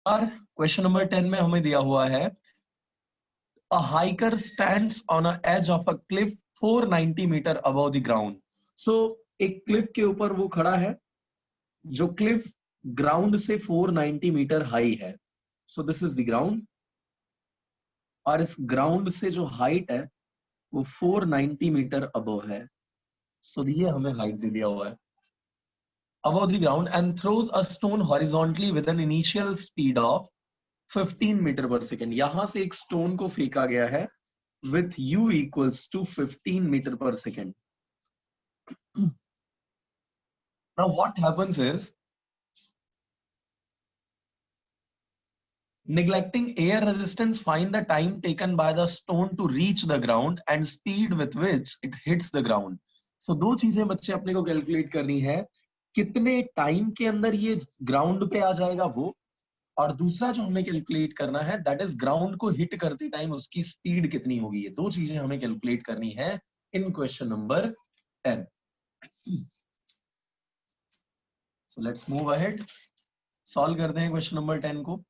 और question number 10 में हमें दिया हुआ है a hiker stands on a edge of a cliff 490 meter above the ground. So एक क्लिफ के ऊपर वो खड़ा है जो क्लिफ ग्राउंड से 490 मीटर हाई है. सो दिस इज द ग्राउंड और इस ग्राउंड से जो हाइट है वो 490 मीटर अबव है. सो ये हमें हाइट दे दिया हुआ है above the ground and throws a stone horizontally with an initial speed of 15 मीटर पर सेकेंड. यहां से एक स्टोन को फेंका गया है with u equals to 15 meter per second. Now what happens is, neglecting air resistance, find the time taken by the stone to reach the ground and speed with which it hits the ground. So दो चीजें बच्चे अपने को calculate करनी है, कितने time के अंदर ये ग्राउंड पे आ जाएगा वो, और दूसरा जो हमें कैलकुलेट करना है दैट इज ग्राउंड को हिट करते टाइम उसकी स्पीड कितनी होगी. ये दो चीजें हमें कैलकुलेट करनी है in question number 10. So let's move ahead. Solve करते हैं क्वेश्चन नंबर 10 को.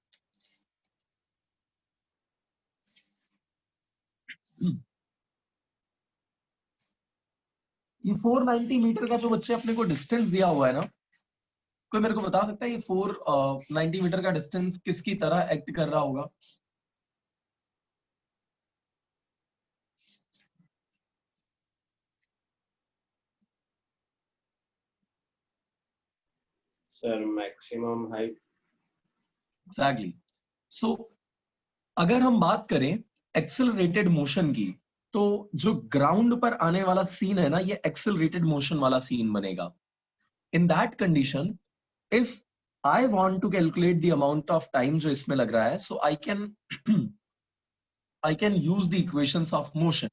ये 490 मीटर का जो बच्चे अपने को डिस्टेंस दिया हुआ है ना, कोई मेरे को बता सकता है ये 490 मीटर का डिस्टेंस किसकी तरह एक्ट कर रहा होगा? Sir maximum height. एग्जैक्टली. सो अगर हम बात करें एक्सेलरेटेड मोशन की, तो जो ग्राउंड पर आने वाला सीन है ना, ये एक्सेलरेटेड मोशन वाला सीन बनेगा. In that condition, if I want to calculate the amount of time जो इसमें लग रहा है, so I can use the equations of motion.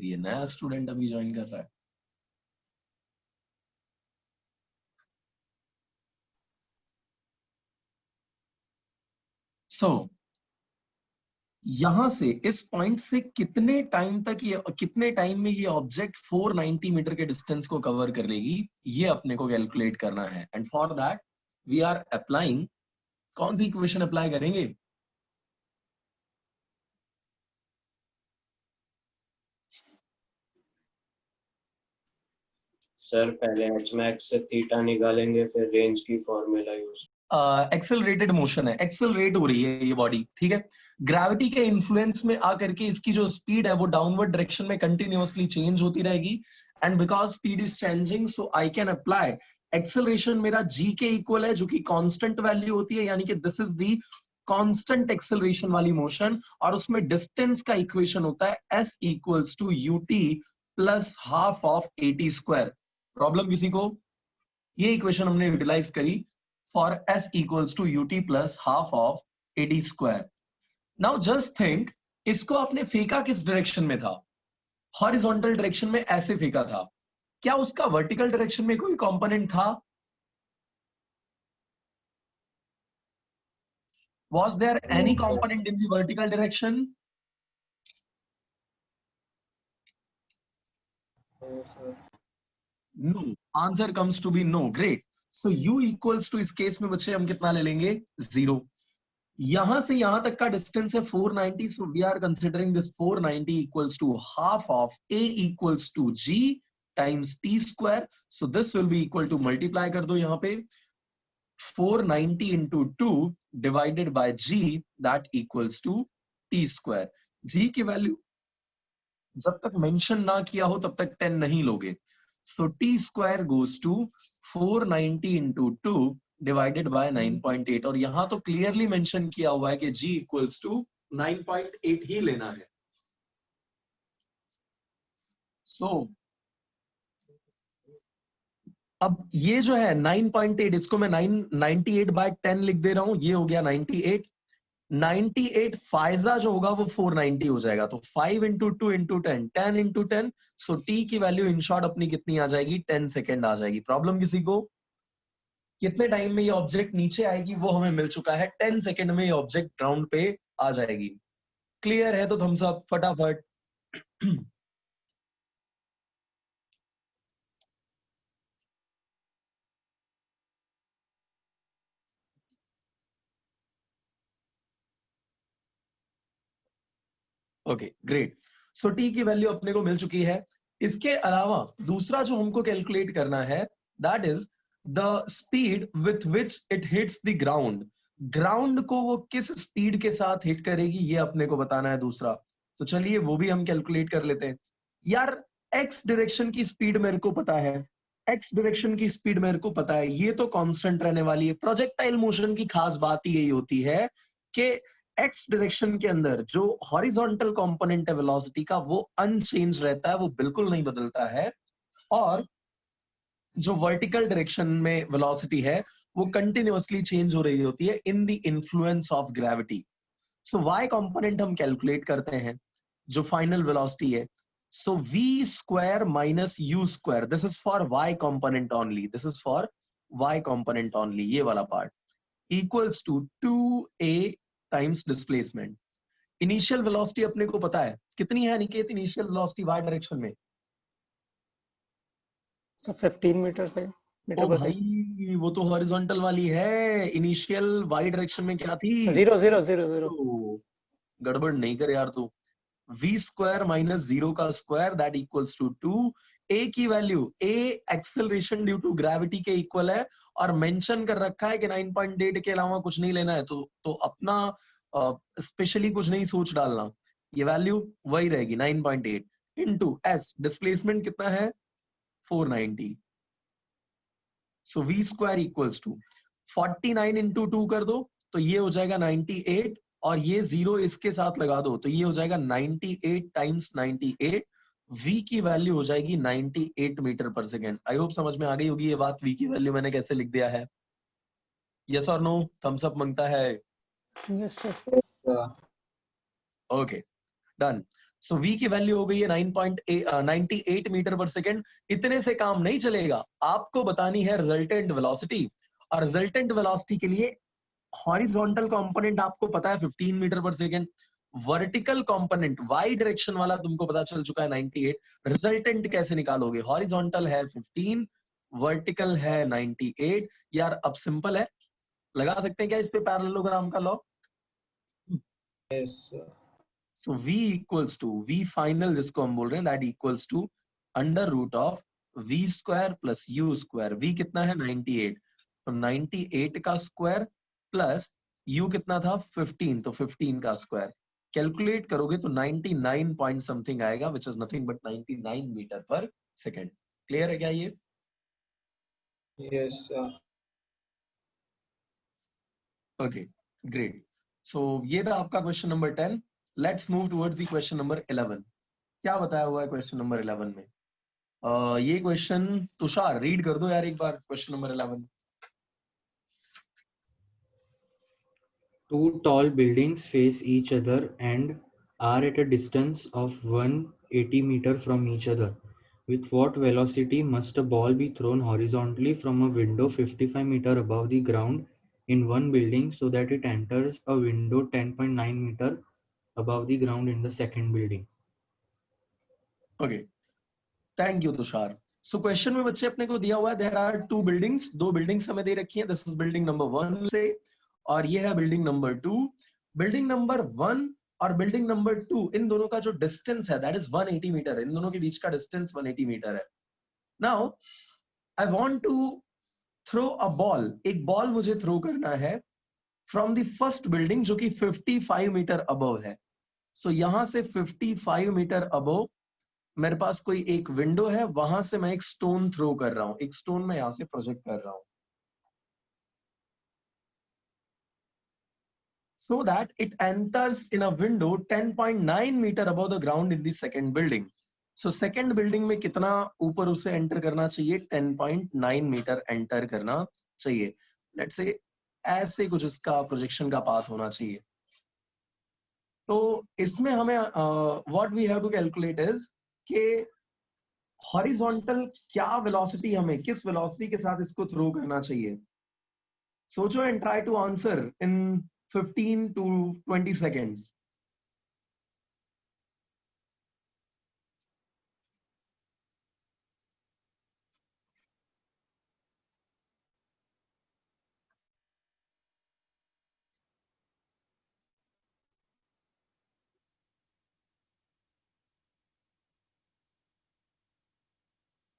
ये नया स्टूडेंट अभी ज्वाइन कर रहा है. सो यहां से इस पॉइंट से कितने टाइम तक ये, कितने टाइम में ये ऑब्जेक्ट 490 मीटर के डिस्टेंस को कवर कर लेगी, ये अपने को कैलकुलेट करना है. And for that we are applying, कौन सी इक्वेशन अप्लाई करेंगे? सर पहले एच मैक्स से थीटा निकालेंगे, फिर रेंज की फॉर्मूला यूज. एक्सेलरेटेड मोशन है, एक्सेलरेट हो रही है ये बॉडी, ठीक है. ग्रेविटी के इन्फ्लुएंस में आकर के इसकी जो स्पीड है वो डाउनवर्ड डायरेक्शन में कंटिन्यूअसली चेंज होती रहेगी. And because speed is changing, so I can apply acceleration. मेरा g के इक्वल है जो कि कांस्टेंट वैल्यू होती है, यानी कि this is the constant acceleration वाली मोशन. और उसमें डिस्टेंस का इक्वेशन होता है s equals to ut plus half of at square. Problem किसी को? ये इक्वेशन हमने यूटिलाइज करी for s equals to ut plus half of ad square. Now just think, इसको आपने फेंका किस डायरेक्शन में था? हॉरिजॉन्टल डायरेक्शन में ऐसे फेंका था. क्या उसका वर्टिकल डायरेक्शन में कोई कंपोनेंट था? Was there any component in the vertical direction? No. Answer comes to be no. Great. So u equals to, इस केस में बच्चे हम कितना ले लेंगे? 0. यहां से यहां तक का डिस्टेंस है 490. So we are considering this 490 equals to half of a equals to g times t square. So this will be equal to, multiply कर दो यहां पे, 490 into 2 divided by g, that equals to t square. g की value जब तक mention ना किया हो तब तक 10 नहीं लोगे. So t square goes to 490 into 2 divided by 9.8. और यहां तो क्लियरली मेंशन किया हुआ है कि g इक्वल्स टू 9.8 ही लेना है. सो अब ये जो है 9.8, इसको मैं 98 बाय 10 लिख दे रहा हूं. ये हो गया 98. 98 फायजा जो होगा वो 490 हो जाएगा. तो 5 इंटू 2 इंटू 10, 10 इंटू 10. सो टी की वैल्यू इन शॉर्ट अपनी कितनी आ जाएगी? 10 सेकेंड आ जाएगी. प्रॉब्लम किसी को? कितने टाइम में ये ऑब्जेक्ट नीचे आएगी वो हमें मिल चुका है. 10 सेकेंड में ये ऑब्जेक्ट ग्राउंड पे आ जाएगी. क्लियर है तो थम्स अप फटाफट. Okay great. सो टी की वैल्यू अपने को मिल चुकी है। इसके अलावा दूसरा जो हमको कैलकुलेट करना है that is the speed with which it hits the ground. Ground को वो किस स्पीड के साथ हिट करेगी ये अपने को बताना है दूसरा। तो चलिए वो भी हम कैलकुलेट कर लेते हैं। यार एक्स डायरेक्शन की स्पीड मेरे को पता है, एक्स डायरेक्शन की स्पीड मेरे को पता है, ये तो कांस्टेंट रहने वाली है। प्रोजेक्टाइल मोशन की खास बात ही यही होती है कि एक्स डायरेक्शन के अंदर जो हॉरिजॉन्टल कंपोनेंट है वेलोसिटी का वो अनचेंज रहता है, वो बिल्कुल नहीं बदलता है। और जो वर्टिकल डायरेक्शन में वेलोसिटी है वो कंटिन्यूअसली चेंज हो रही होती है in the influence of gravity. So Y component हम कैलकुलेट करते हैं जो फाइनल वेलोसिटी है। So v square minus u square, this is for y component only, this is for y component only, ये वाला part equals to 2a times displacement. Initial velocity अपने को पता है कितनी है Niket, initial velocity y direction में? सर 15 मीटर से ओ मीटर पर भाई वो तो हॉरिजॉन्टल वाली है, इनिशियल y डायरेक्शन में क्या थी? सेकंड 0 0 0 0। तो गड़बड़ नहीं कर यार तू। v स्क्वायर माइनस 0 का square that equals to 2। a की value, a acceleration due to gravity के इक्वल है और मेंशन कर रखा है कि 9.8 के अलावा कुछ नहीं लेना है। तो अपना स्पेशली कुछ नहीं सोच डालना, ये वैल्यू वही रहेगी 9.8 इनटू s डिस्प्लेसमेंट कितना है 490। So v square equals to 49 into 2 कर दो तो ये हो जाएगा 98 और ये जीरो इसके साथ लगा दो तो ये हो जाएगा 98 टाइम्स 98। v की वैल्यू हो जाएगी 98 मीटर पर सेकेंड। आई होप समझ में आ गई होगी ये बात, v की वैल्यू मैंने कैसे लिख दिया है। यस और नो, थम्स अप मांगता है। Yes sir. Okay done. So v की वैल्यू हो गई है 9.98 मीटर पर सेकेंड। इतने से काम नहीं चलेगा, आपको बतानी है रिजल्टेंट वेलोसिटी। और रिजल्टेंट वेलोसिटी के लिए हॉरिजॉन्टल कंपोनेंट आपको पता है 15 मीटर पर second, vertical component Y direction वाला तुमको पता चल चुका है 98। रिजल्टेंट कैसे निकालोगे? हॉरिजॉन्टल है 15, वर्टिकल है 98। यार अब सिंपल है, लगा सकते हैं क्या इस पे पैरेललोग्राम का law? Yes sir. So v equals to v final जिसको हम बोल रहे हैं that equals to under root of v square plus u square. v कितना है 98, तो 98 का स्क्वायर प्लस u कितना था 15, तो 15 का स्क्वायर। कैलकुलेट करोगे तो 99 पॉइंट समथिंग आएगा which is nothing but 99 metre पर सेकेंड। क्लियर है क्या ये? Yes sir. Okay great. So ये था आपका question number 10। Let's move towards the question number 11। क्या बताया हुआ है क्वेश्चन नंबर 11 में? ये क्वेश्चन तुषार रीड कर दो यार एक बार, question number 11। Two tall buildings face each other and are at a distance of 180 meters from each other. With what velocity must a ball be thrown horizontally from a window 55 meters above the ground in one building so that it enters a window 10.9 meters above the ground in the second building? Okay thank you Tushar. So question में बच्चे अपने को दिया हुआ है there are to buildings, दो buildings हमें दे रखी हैं। दिस इज बिल्डिंग नंबर 1 से और ये है बिल्डिंग नंबर 2। बिल्डिंग नंबर 1 और बिल्डिंग नंबर 2 इन दोनों का जो डिस्टेंस है दैट इज 180 मीटर है। इन दोनों के बीच का डिस्टेंस 180 मीटर है। Now I want to throw a ball, एक बॉल मुझे थ्रो करना है फ्रॉम द फर्स्ट बिल्डिंग जो कि 55 मीटर अबव है। सो यहां से 55 मीटर अबव मेरे पास कोई एक विंडो है, वहां से मैं एक स्टोन थ्रो कर रहा हूं, एक स्टोन मैं यहां से प्रोजेक्ट कर रहा हूं so that it enters in a window 10.9 meter above the ground in the second building. So second building में कितना ऊपर उसे एंटर करना चाहिए? 10.9 मीटर एंटर करना चाहिए। लेट्स से ऐसे कुछ इसका प्रोजेक्शन का पाथ होना चाहिए। तो इसमें हमें what we have to calculate is कि हॉरिजॉन्टल क्या वेलोसिटी, हमें किस वेलोसिटी के साथ इसको थ्रो करना चाहिए। सोचो and try to answer in 15 to 20 seconds.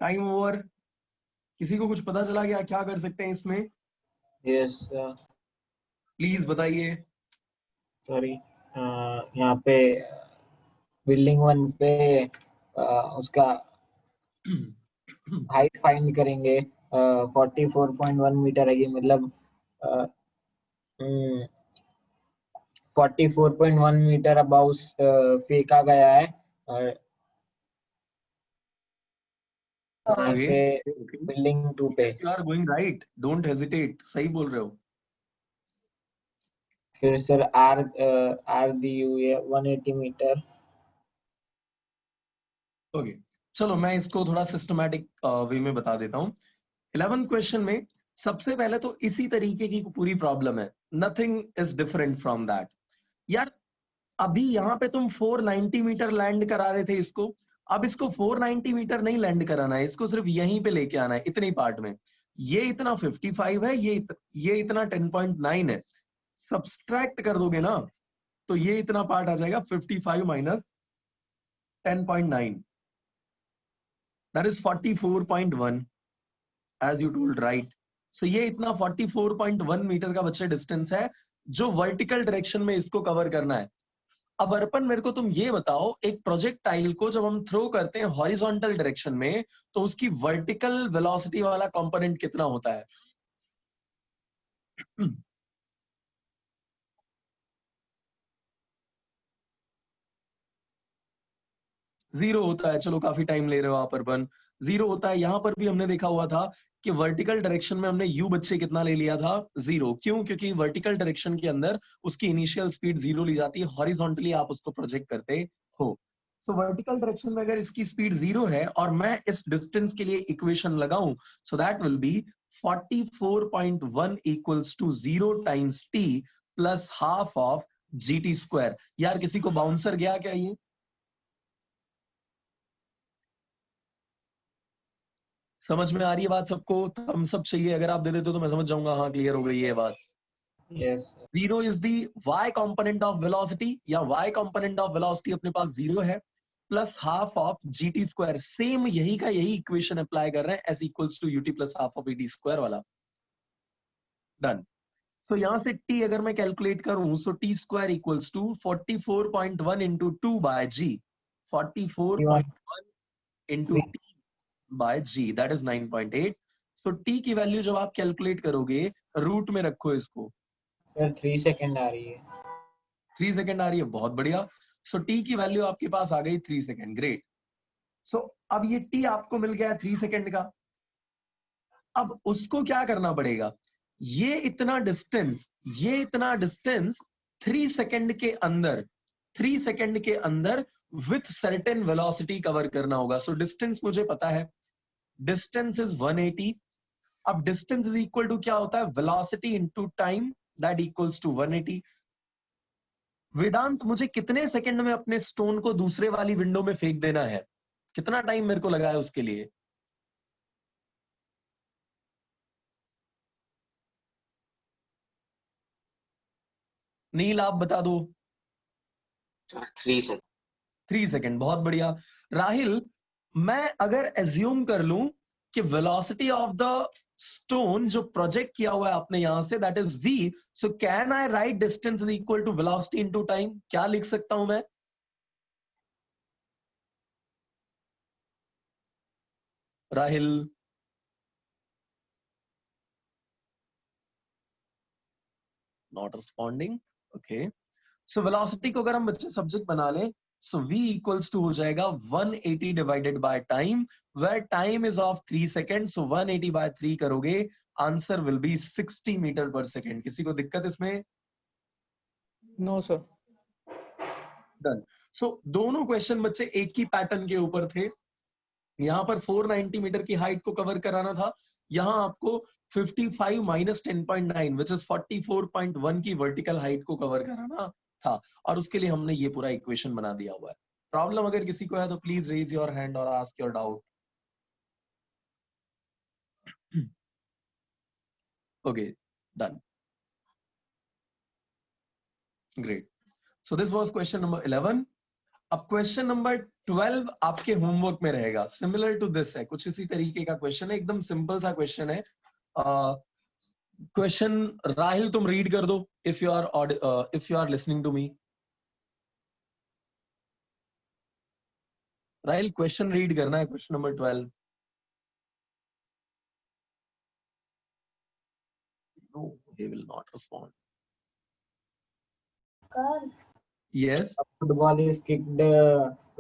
Time over. किसी को कुछ पता चला क्या क्या कर सकते हैं इसमें? यस प्लीज बताइए। सॉरी, यहाँ पे बिल्डिंग 1 पे उसका हाइट फाइंड करेंगे। 44.1 मीटर है, ये मतलब 44.1 मीटर अबाउट फेंका गया है वहाँ ओके से ओके, बिल्डिंग 2 पे। You are going right, don't hesitate, सही बोल रहे हो। फिर सर आर दी हुई है 180 मीटर। ओके चलो मैं इसको थोड़ा सिस्टमैटिक वे में बता देता हूँ। 11 क्वेश्चन में सबसे पहले तो इसी तरीके की पूरी प्रॉब्लम है, nothing is different from that. यार अभी यहाँ पे तुम 490 मीटर लैंड करा रहे थे इसको, अब इसको 490 मीटर नहीं लैंड कराना है, इसको सिर्फ यहीं पे लेके आना है इतने ही पार्ट में। ये इतना 55 है, ये इतना 10.9 है, सब्सट्रैक्ट कर दोगे ना तो ये इतना पार्ट आ जाएगा 55 minus 10.9, that is 44.1 as you told right. So ये इतना 44.1 मीटर का बच्चे डिस्टेंस है जो वर्टिकल डायरेक्शन में इसको कवर करना है। अब अर्पण मेरे को तुम ये बताओ, एक प्रोजेक्टाइल को जब हम थ्रो करते हैं हॉरिजॉन्टल डायरेक्शन में तो उसकी वर्टिकल वेलोसिटी वाला कंपोनेंट कितना होता है? जीरो होता है। चलो काफी टाइम ले रहे हो आप अर्पण, जीरो होता है। यहां पर भी हमने देखा हुआ था कि वर्टिकल डायरेक्शन में हमने यू बच्चे कितना ले लिया था? जीरो। क्यों? क्योंकि वर्टिकल डायरेक्शन के अंदर उसकी इनिशियल स्पीड जीरो ली जाती है, हॉरिजॉन्टली आप उसको प्रोजेक्ट करते हो। सो वर्टिकल डायरेक्शन में अगर इसकी स्पीड जीरो है और मैं इस डिस्टेंस के लिए इक्वेशन लगाऊं, so that will be 44.1 equals to 0 times T plus half of GT square. यार किसी को बाउंसर गया क्या ये? समझ में आ रही है बात सबको? थम्स अप चाहिए, अगर आप दे देते हो तो मैं समझ जाऊंगा हाँ क्लियर हो गई है बात। Yes zero is the y component of velocity, या y कंपोनेंट ऑफ वेलोसिटी अपने पास जीरो है, plus half of GT square. Same यही का यही इक्वेशन अप्लाई कर रहे हैं, s equals to UT plus half of ET square वाला। डन। तो यहां से t अगर मैं कैलकुलेट करूं so T square equals to 44.1 into 2 by G, 44.1 into T by G, that is 9.8। So T की वैल्यू जब आप कैलकुलेट करोगे, रूट में रखो इसको। सर 3 सेकेंड आ रही है। 3 सेकेंड आ रही है, बहुत बढ़िया। सो टी की वैल्यू आपके पास आ गई 3 सेकेंड, ग्रेट। सो अब ये टी आपको मिल गया 3 सेकेंड का। अब उसको क्या करना पड़ेगा? ये इतना डिस्टेंस 3 सेकेंड के अंदर, 3 सेकेंड के अंदर विथ सर्टेन वेलोसिटी कवर करना होगा। सो डिस्टेंस मुझे पता है, डिस्टेंस इज 180। अब डिस्टेंस इज इक्वल टू क्या होता है? Velocity into time, that equals to 180। Vedant मुझे कितने सेकंड में अपने स्टोन को दूसरे वाली विंडो में फेंक देना है? कितना टाइम मेरे को लगा है उसके लिए? नील आप बता दो। 3 सेकंड। 3 सेकंड, बहुत बढ़िया। राहिल, मैं अगर एज्यूम कर लूं कि वेलोसिटी ऑफ द स्टोन जो प्रोजेक्ट किया हुआ है आपने यहां से, that is v, so can I write distance is equal to velocity into time? क्या लिख सकता हूं मैं? Rahil, not responding. Okay, so velocity को अगर हम बच्चे सब्जेक्ट बना लें, सो v इक्वल्स टू हो जाएगा 180 divided by time, where time is of 3 second. So 180 by 3 करोगे, आंसर विल बी 60 मीटर पर सेकेंड। किसी को दिक्कत इसमें? No sir. डन। सो दोनों क्वेश्चन बच्चे एक ही पैटर्न के ऊपर थे। यहां पर 490 मीटर की हाइट को कवर कराना था, यहां आपको 55 माइनस 10.9 विच इज 44.1 की वर्टिकल हाइट को कवर कराना था, और उसके लिए हमने ये पूरा इक्वेशन बना दिया हुआ है। प्रॉब्लम अगर किसी को है तो प्लीज रेज योर हैंड और ask your doubt. Okay, done, great. So this was question number 11। अब क्वेश्चन नंबर 12 आपके होमवर्क में रहेगा, सिमिलर टू दिस है, कुछ इसी तरीके का क्वेश्चन है, एकदम सिंपल सा क्वेश्चन है। क्वेश्चन राहिल तुम रीड कर दो, if you are listening to me. Rahil question read करना है, question number 12। No, he will not respond. Yes. A football is kicked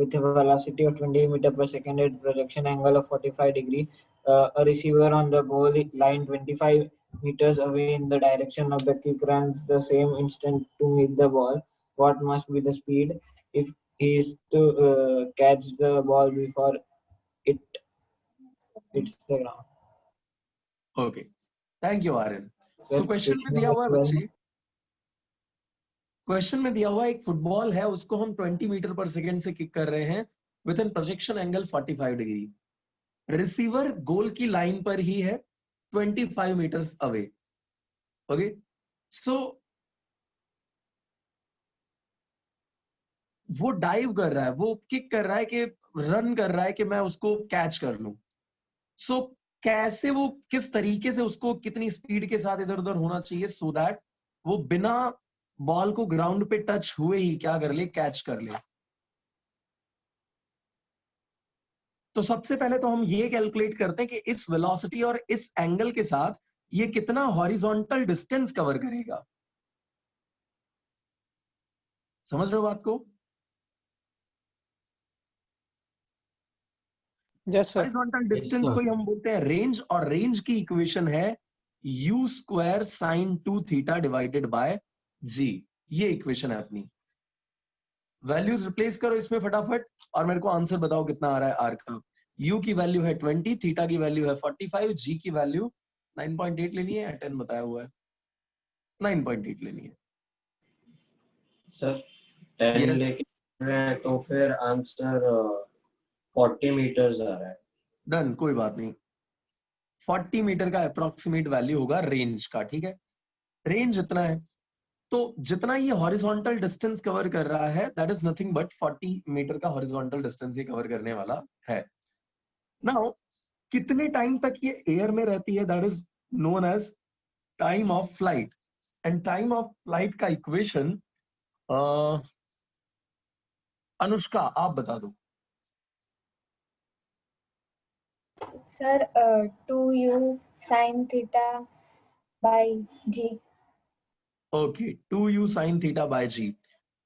with a velocity of 20 meter per second at projection angle of 45 degree. A receiver on the goal line 25 meters away in the direction of the kick runs the same instant to meet the ball. What must be the speed if he is to catch the ball before it hits the ground? Okay. Thank you, Aryan. Sir, So question में question दिया हुआ है number 12. बच्चे, question में दिया हुआ एक football है, उसको हम 20 मीटर पर सेकेंड से किक कर रहे हैं with an projection angle 45 degree. Receiver goal की लाइन पर ही है 25 मीटर्स अवे। ओके, सो वो डाइव कर रहा है, वो किक कर रहा है, कि रन कर रहा है कि मैं उसको कैच कर लूं। सो कैसे वो, किस तरीके से उसको कितनी स्पीड के साथ इधर उधर होना चाहिए सो दैट वो बिना बॉल को ग्राउंड पे टच हुए ही क्या कर ले, कैच कर ले। तो सबसे पहले तो हम ये कैलकुलेट करते हैं कि इस वेलोसिटी और इस एंगल के साथ ये कितना हॉरिजॉन्टल डिस्टेंस कवर करेगा। समझ रहे हो बात को? Yes, sir. Horizontal Yes, distance sir. को ही हम बोलते हैं रेंज, और रेंज की इक्वेशन है u square sine 2 theta divided by g। ये इक्वेशन है अपनी। वैल्यूज रिप्लेस करो इसमें फटाफट और मेरे को आंसर बताओ कितना आ रहा है। आर का u की वैल्यू है 20, थीटा की वैल्यू है 45, g की वैल्यू 9.8 लेनी है, 10 बताया हुआ है, 9.8 लेनी है। Sir 10 Yes. लेके रहे हैं तो फिर आंसर 40 मीटर्स आ रहा है। डन, कोई बात नहीं। 40 मीटर का अप्रोक्सीमेट वैल्यू होगा रेंज का, ठीक है। रेंज इतना है, तो जितना ये हॉरिजॉन्टल डिस्टेंस कवर कर रहा है that is nothing but 40 meter का हॉरिजॉन्टल डिस्टेंस ये कवर करने वाला है। नाउ कितने टाइम तक ये एयर में रहती है, that is known as time of flight. And time of flight का इक्वेशन अनुष्का आप बता दो। Sir, 2u sin theta by g. Okay, 2u sin theta by G.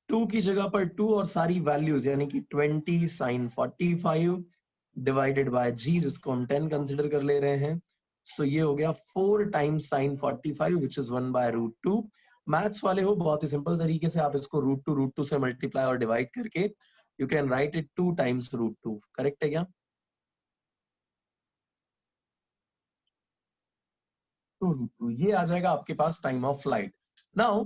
2 की जगह पर 2 और सारी वैल्यूज यानी कि 20 sin 45 डिवाइडेड बाय जी, जिसको हम 10 कंसिडर कर ले रहे हैं। सो ये हो गया 4 times sin 45 which is 1/√2। Maths वाले हो, बहुत ही सिंपल तरीके से आप इसको √2 से मल्टीप्लाई और डिवाइड करके you can write it 2 times √2। Correct है क्या? 2√2 ये आ जाएगा आपके पास time of flight. Now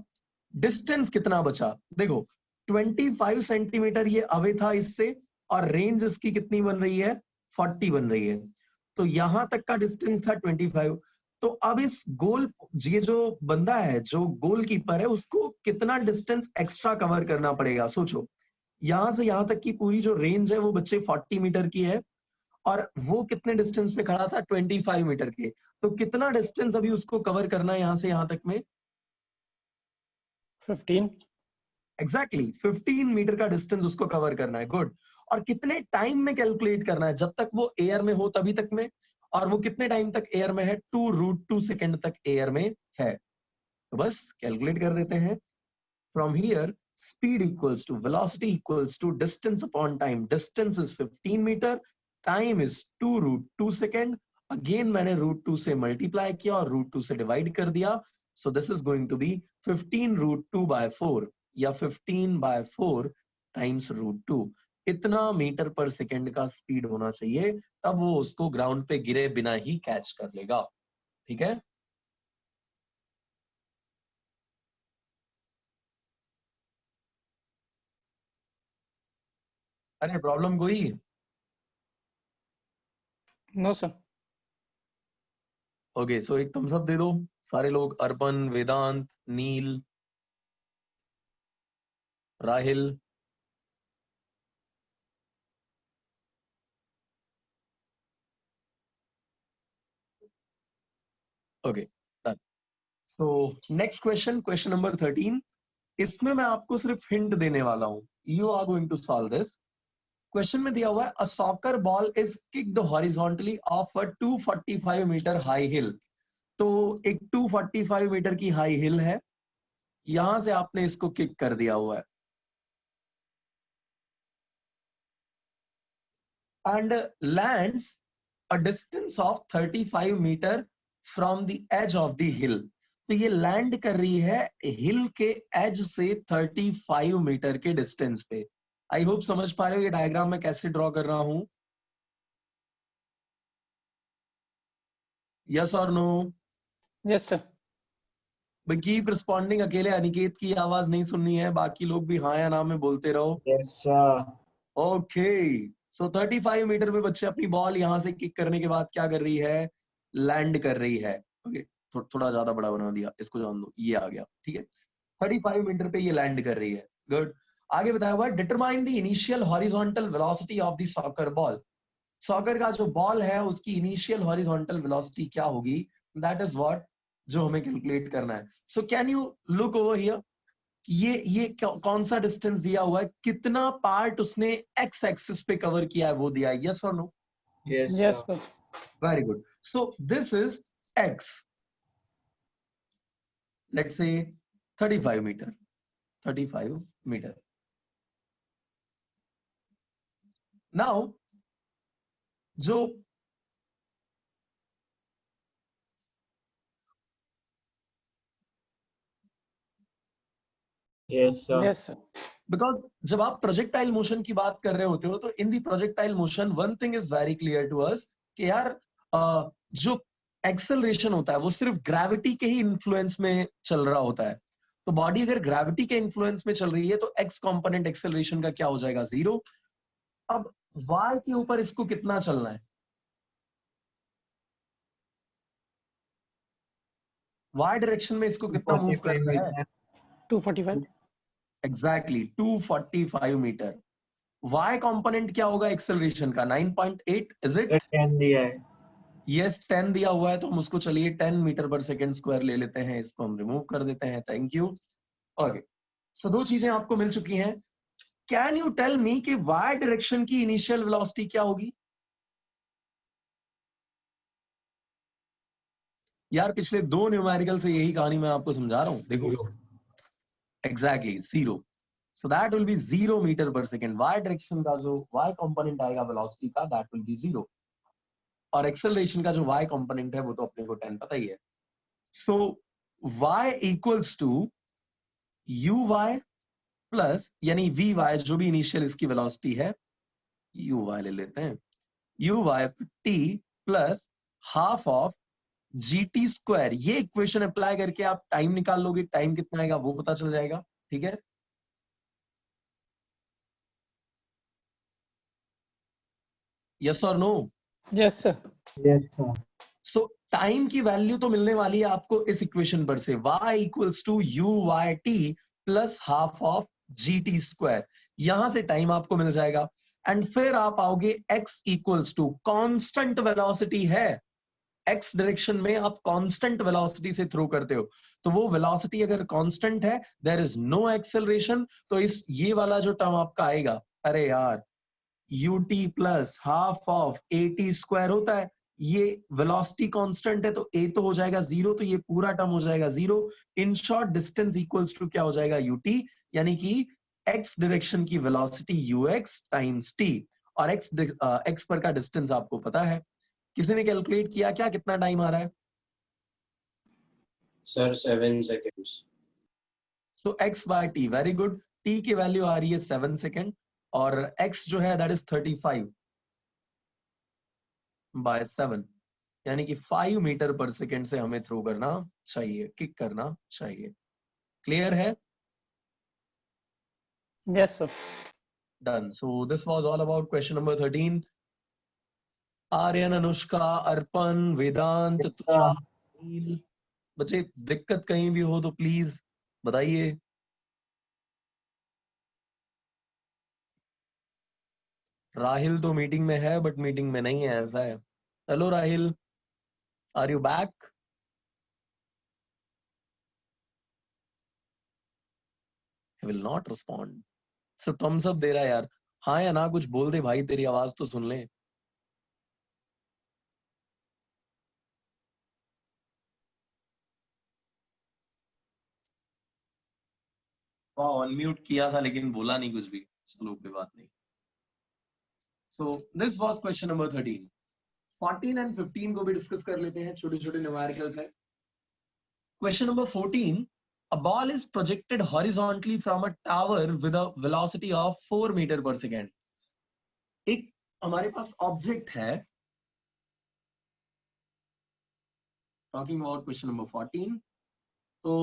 distance कितना बचा, देखो 25 सेंटीमीटर ये अवे था इससे, और रेंज इसकी कितनी बन रही है, 40 बन रही है। तो यहां तक का डिस्टेंस था 25। तो अब इस गोल, ये जो बंदा है जो गोल कीपर है, उसको कितना डिस्टेंस एक्स्ट्रा कवर करना पड़ेगा, सोचो। यहां से यहां तक की पूरी जो रेंज है वो बच्चे 40 मीटर की है, और वो कितने डिस्टेंस पे खड़ा था, 25 मीटर के। तो कितना डिस्टेंस अभी उसको कवर करना है यहां से यहां तक में? 15. एग्जैक्टली 15 मीटर का डिस्टेंस उसको कवर करना है। गुड। और कितने टाइम में कैलकुलेट करना है, जब तक वो एयर में हो तभी तक में, और वो कितने टाइम तक एयर में है, 2√2 सेकेंड तक एयर में है। तो बस कैलकुलेट कर देते हैं। From here speed equals to velocity equals to distance upon time. Distance is 15 meter, time is 2√2 second. Again मैंने √2 से मल्टीप्लाई किया और √2 से डिवाइड कर दिया। So this is going to be 15√2/4 या 15/4 टाइम्स √2। इतना मीटर पर सेकेंड का स्पीड होना चाहिए, तब वो उसको ग्राउंड पे गिरे बिना ही कैच कर लेगा। ठीक है? अरे प्रॉब्लम कोई? No, sir. ओके, सो एक थम्स अप दे दो सारे लोग। Arpan, Vedant, Neel, Rahil, okay done. So next question, question number 13। इसमें मैं आपको सिर्फ हिंट देने वाला हूं, you are going to solve this. Question में दिया हुआ है, a soccer ball is kicked horizontally off a 245 metre high hill. तो एक 245 मीटर की हाई हिल है, यहां से आपने इसको किक कर दिया हुआ है, and lands a distance of 35 meter from the edge of the hill. तो ये लैंड कर रही है हिल के एज से 35 मीटर के डिस्टेंस पे। आई होप समझ पा रहे हो ये डायग्राम मैं कैसे ड्रॉ कर रहा हूं। यस और नो? Yes, sir. भाई कीप रिस्पॉन्डिंग, अकेले अनिकेत की आवाज नहीं सुननी है, बाकी लोग भी हाँ या ना में बोलते रहो। Yes, sir. ओके, सो 35 मीटर पे बच्चे अपनी बॉल यहां से किक करने के बाद क्या कर रही है, लैंड कर रही है। ओके, थोड़ा ज्यादा बड़ा बना दिया, इसको जान दो, ये आ गया, ठीक है। 35 मीटर पे ये लैंड कर रही है, गुड। आगे बताया हुआ, determine the initial horizontal velocity of the soccer ball. Soccer का जो बॉल है उसकी इनिशियल हॉरिजॉन्टल वेलोसिटी क्या होगी, दैट इज व्हाट जो हमें कैलकुलेट करना है। So can you look over here, ये कौन सा डिस्टेंस दिया हुआ है, कितना पार्ट उसने एक्स एक्सिस पे कवर किया है वो दिया है, यस और no? Yes, Yes, sir. sir. Very good. So this is X, let's say 35 meter, 35 meter. Now जो Yes, sir. Yes, sir. Because जब आप प्रोजेक्टाइल मोशन की बात कर रहे होते हो तो in the projectile motion one thing is very clear to us कि यार जो एक्सेलरेशन होता है वो सिर्फ ग्रेविटी के ही इन्फ्लुएंस में चल रहा होता है। तो बॉडी अगर ग्रेविटी के इन्फ्लुएंस में चल रही है तो एक्स कंपोनेंट एक्सेलरेशन का क्या हो जाएगा, 0। अब वाई के ऊपर इसको कितना चलना है, वाई डायरेक्शन में इसको कितना मूव 245 करना है, meter. 245. Exactly 245 meter. Y component क्या होगा एक्सेलरेशन का, 9.8 इज इट? 10 दिया है. यस 10 दिया हुआ है, तो हम उसको चलिए 10 मीटर पर सेकेंड स्क्वायर ले लेते हैं, इसको हम रिमूव कर देते हैं, थैंक यू। ओके, सो दो चीजें आपको मिल चुकी हैं। कैन यू टेल मी कि वाई डायरेक्शन की इनिशियल वेलोसिटी क्या होगी? यार पिछले दो न्यूमेरिकल से यही कहानी मैं आपको समझा रहा हूं, देखो। 0. Exactly 0। So that will be 0 meter पर सेकेंड। वाई डायरेक्शन का जो वाई कंपोनेंट आएगा वेलोसिटी का, दैट विल बी 0। और एक्सेलरेशन का जो वाई कंपोनेंट है वो तो अपने को 10 पता ही है। So y equals to U Y plus, यानी वी वाई जो भी इनिशियल इसकी वेलोसिटी है, यू वाई ले लेते हैं, U Y T plus half of G T square. ये इक्वेशन अप्लाई करके आप टाइम निकाल लोगे, टाइम कितना आएगा वो पता चल जाएगा, ठीक है। यस और no? Yes, sir. Yes, sir. So time की वैल्यू तो मिलने वाली है आपको इस इक्वेशन पर से, y equals to U Y T plus half of G T square. यहां से टाइम आपको मिल जाएगा, एंड फिर आप आओगे x equals to constant velocity है, x डायरेक्शन में आप कांस्टेंट वेलोसिटी से थ्रो करते हो, तो वो वेलोसिटी अगर कांस्टेंट है, देयर इज नो एक्सेलरेशन, तो इस ये वाला जो टर्म आपका आएगा, अरे यार ut plus half of at square होता है, ये वेलोसिटी कांस्टेंट है तो a तो हो जाएगा 0, तो ये पूरा टर्म हो जाएगा 0। In short distance equals to क्या हो जाएगा, ut, यानी कि x डायरेक्शन की वेलोसिटी ux टाइम्स t, और x पर का डिस्टेंस आपको पता है। किसी ने कैलकुलेट किया क्या, कितना टाइम आ रहा है? Sir 7 seconds. So x by t, very good. t की वैल्यू आ रही है 7 सेकेंड, और x जो है दैट इज 35 बाय 7, यानी कि 5 मीटर पर सेकेंड से हमें थ्रो करना चाहिए, किक करना चाहिए। क्लियर है? Yes, sir. Done. So this was all about question number 13। Aryan, Anushka, Arpan, Vedant, Yes, Tushar, sir. Neel, बच्चे दिक्कत कहीं भी हो तो प्लीज बताइए। राहिल तो मीटिंग में है बट मीटिंग में नहीं है, ऐसा है। Hello Rahil, are you back? will not respond. So thumbs up दे रहा है यार, हाँ या ना कुछ बोल दे भाई, तेरी आवाज तो सुन ले. वाह, अनम्यूट किया था लेकिन बोला नहीं कुछ भी. चलो कोई बात नहीं. So this was question number 13. 14 and 15 को भी डिस्कस कर लेते हैं, छोटे छोटे न्यूमेरिकल्स हैं. Question number 14. A ball is projected horizontally from a tower with a velocity of 4 meter per second. एक हमारे पास ऑब्जेक्ट है. Talking about question number 14. तो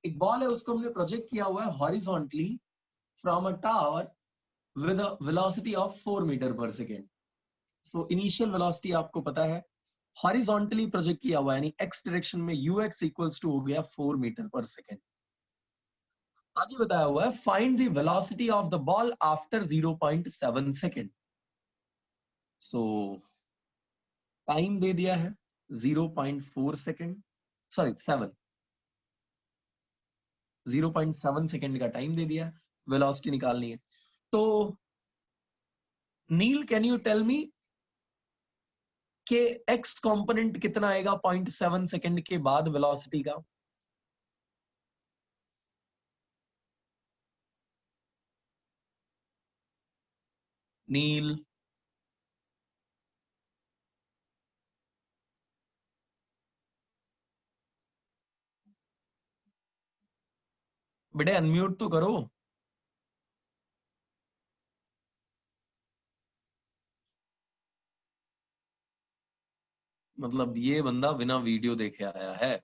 एक बॉल है, उसको हमने प्रोजेक्ट किया हुआ है horizontally from a tower with a velocity of 4 meter पर सेकेंड. सो इनिशियल वेलोसिटी आपको पता है, हॉरिजॉन्टली प्रोजेक्ट किया हुआ है यानी एक्स डायरेक्शन में ux इक्वल्स टू हो गया 4 मीटर पर सेकेंड. आगे बताया हुआ है find the velocity of the ball after 0.7 second. So time दे दिया है 0.4 सेकेंड, सॉरी 0.7 सेकेंड का टाइम दे दिया, वेलोसिटी निकालनी है. तो Neel, can you tell me कि एक्स कंपोनेंट कितना आएगा 0.7 सेकेंड के बाद वेलोसिटी का? नील, बेटे अनम्यूट तो करो. मतलब ये बंदा बिना वीडियो देखे आया है.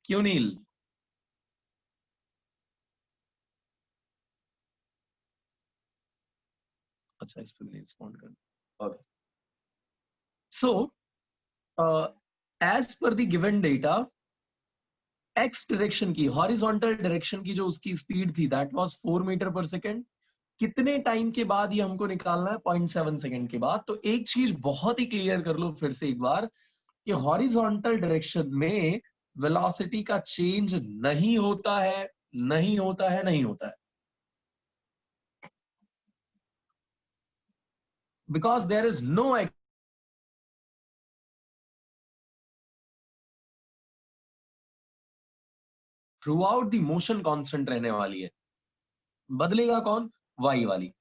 क्यों नील? अच्छा, इस पर नहीं रिस्पॉन्ड कर. Okay. So as per the given data, X direction की, हॉरिजॉन्टल डायरेक्शन की जो उसकी स्पीड थी दैट वाज 4 मीटर पर सेकेंड. कितने टाइम के बाद ये हमको निकालना है? 0.7 सेकेंड के बाद. तो एक चीज बहुत ही क्लियर कर लो फिर से एक बार कि हॉरिजॉन्टल डायरेक्शन में वेलोसिटी का चेंज नहीं होता है, नहीं होता है, नहीं होता है. Because there is no throughout the motion constant रहने वाली है. बदलेगा कौन? वाई वाली.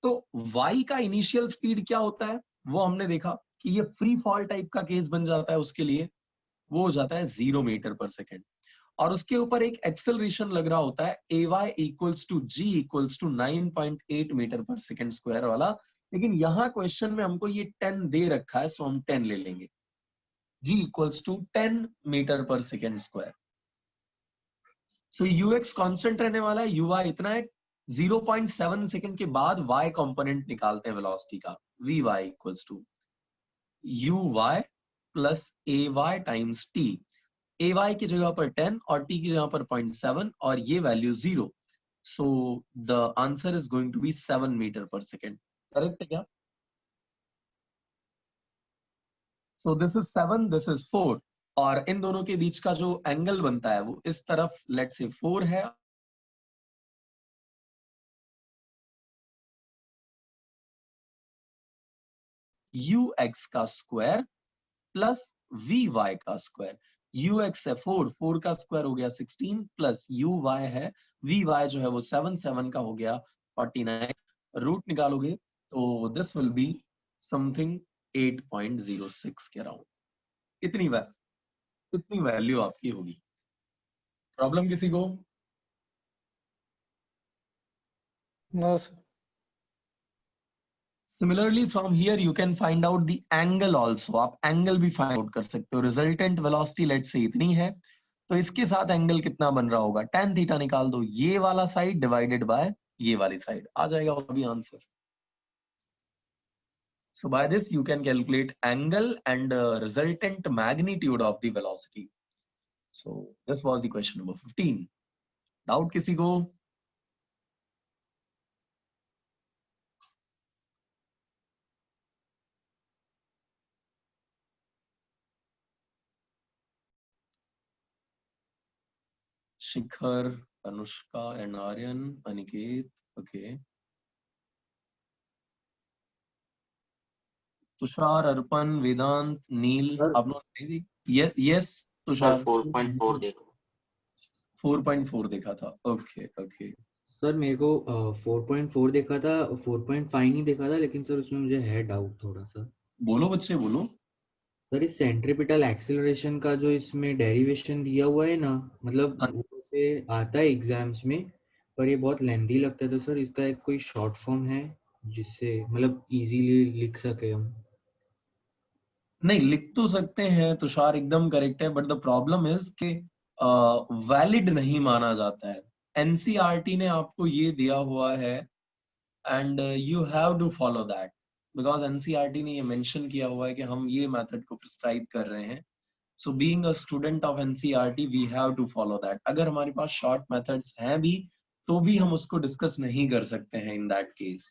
तो y का इनिशियल स्पीड क्या होता है वो हमने देखा कि ये फ्री फॉल टाइप का केस बन जाता है, उसके लिए वो हो जाता है 0 मीटर पर सेकेंड. और उसके ऊपर एक एक्सेलरेशन लग रहा होता है ay equals to g equals to 9.8 meter पर सेकेंड स्क्वायर वाला. लेकिन यहाँ क्वेश्चन में हमको ये 10 दे रखा है, सो हम 10 ले लेंगे. g इक्वल्स टू 10 मीटर पर सेकेंड स्क्वायर. सो ux कांस्टेंट रहने वाला है, uy इतना है. 0.7 सेकेंड के बाद y कंपोनेंट निकालते हैं वेलोसिटी का. vy equals to uy plus ay times t. ay की जगह पर 10 और t की जगह पर 0.7 और ये value 0. So the answer is going to be 7 meter पर सेकेंड. करेक्ट है क्या? So this is 7, this is 4. और इन दोनों के बीच का जो एंगल बनता है वो इस तरफ लेट्स से 4 है, ux का स्क्वायर प्लस vy का स्क्वायर. ux है 4, 4 का स्क्वायर हो गया 16 प्लस uy है, vy जो है वो 7, 7 का हो गया 49. रूट निकालोगे तो दिस विल बी समथिंग 8.06 के अराउंड. इतनी वैल्यू आपकी होगी. प्रॉब्लम किसी को? No, sir. Similarly, from here you can find out the angle also. आप एंगल भी फाइंड आउट कर सकते हो. रिजल्टेंट वेलोसिटी लेट से इतनी है, तो इसके साथ एंगल कितना बन रहा होगा? tan थीटा निकाल दो, ये वाला साइड डिवाइडेड बाय ये वाली साइड, आ जाएगा अभी answer. So by this you can calculate angle and resultant magnitude of the velocity. So this was the question number 15. Doubt किसी को? Shikhar, Anushka and Aryan, Aniket, okay, Tushar, Arpan, Vedant, Neel, sir आप लोग नहीं दी? यस सर तुषार 4.4 देखो। 4.4 देखा था, ओके ओके। सर मेरे को 4.4 देखा था, 4.5 नहीं देखा था, लेकिन सर उसमें मुझे है डाउट थोड़ा सा। बोलो बच्चे बोलो। सर इस सेंट्रीपिटल एक्सेलरेशन का जो इसमें डेरिवेशन दिया हुआ है ना, मतलब हाँ, वो से आता है एग्जाम्स में, पर ये बहुत लेंदी लगता है, तो सर इसका एक कोई शॉर्ट फॉर्म है जिससे मतलब इजीली लिख सके हम? नहीं लिख तो सकते हैं तुषार, एकदम करेक्ट है, बट द प्रॉब्लम इज कि वैलिड नहीं माना जाता है। एनसीईआरटी ने आपको ये दिया हुआ है and you have to follow that, because NCERT ने ये मेंशन किया हुआ है कि हम ये मेथड को प्रिस्क्राइब कर रहे हैं। So being a student of NCERT we have to follow that. अगर हमारे पास शॉर्ट मेथड्स हैं भी तो भी हम उसको डिस्कस नहीं कर सकते हैं इन दैट केस।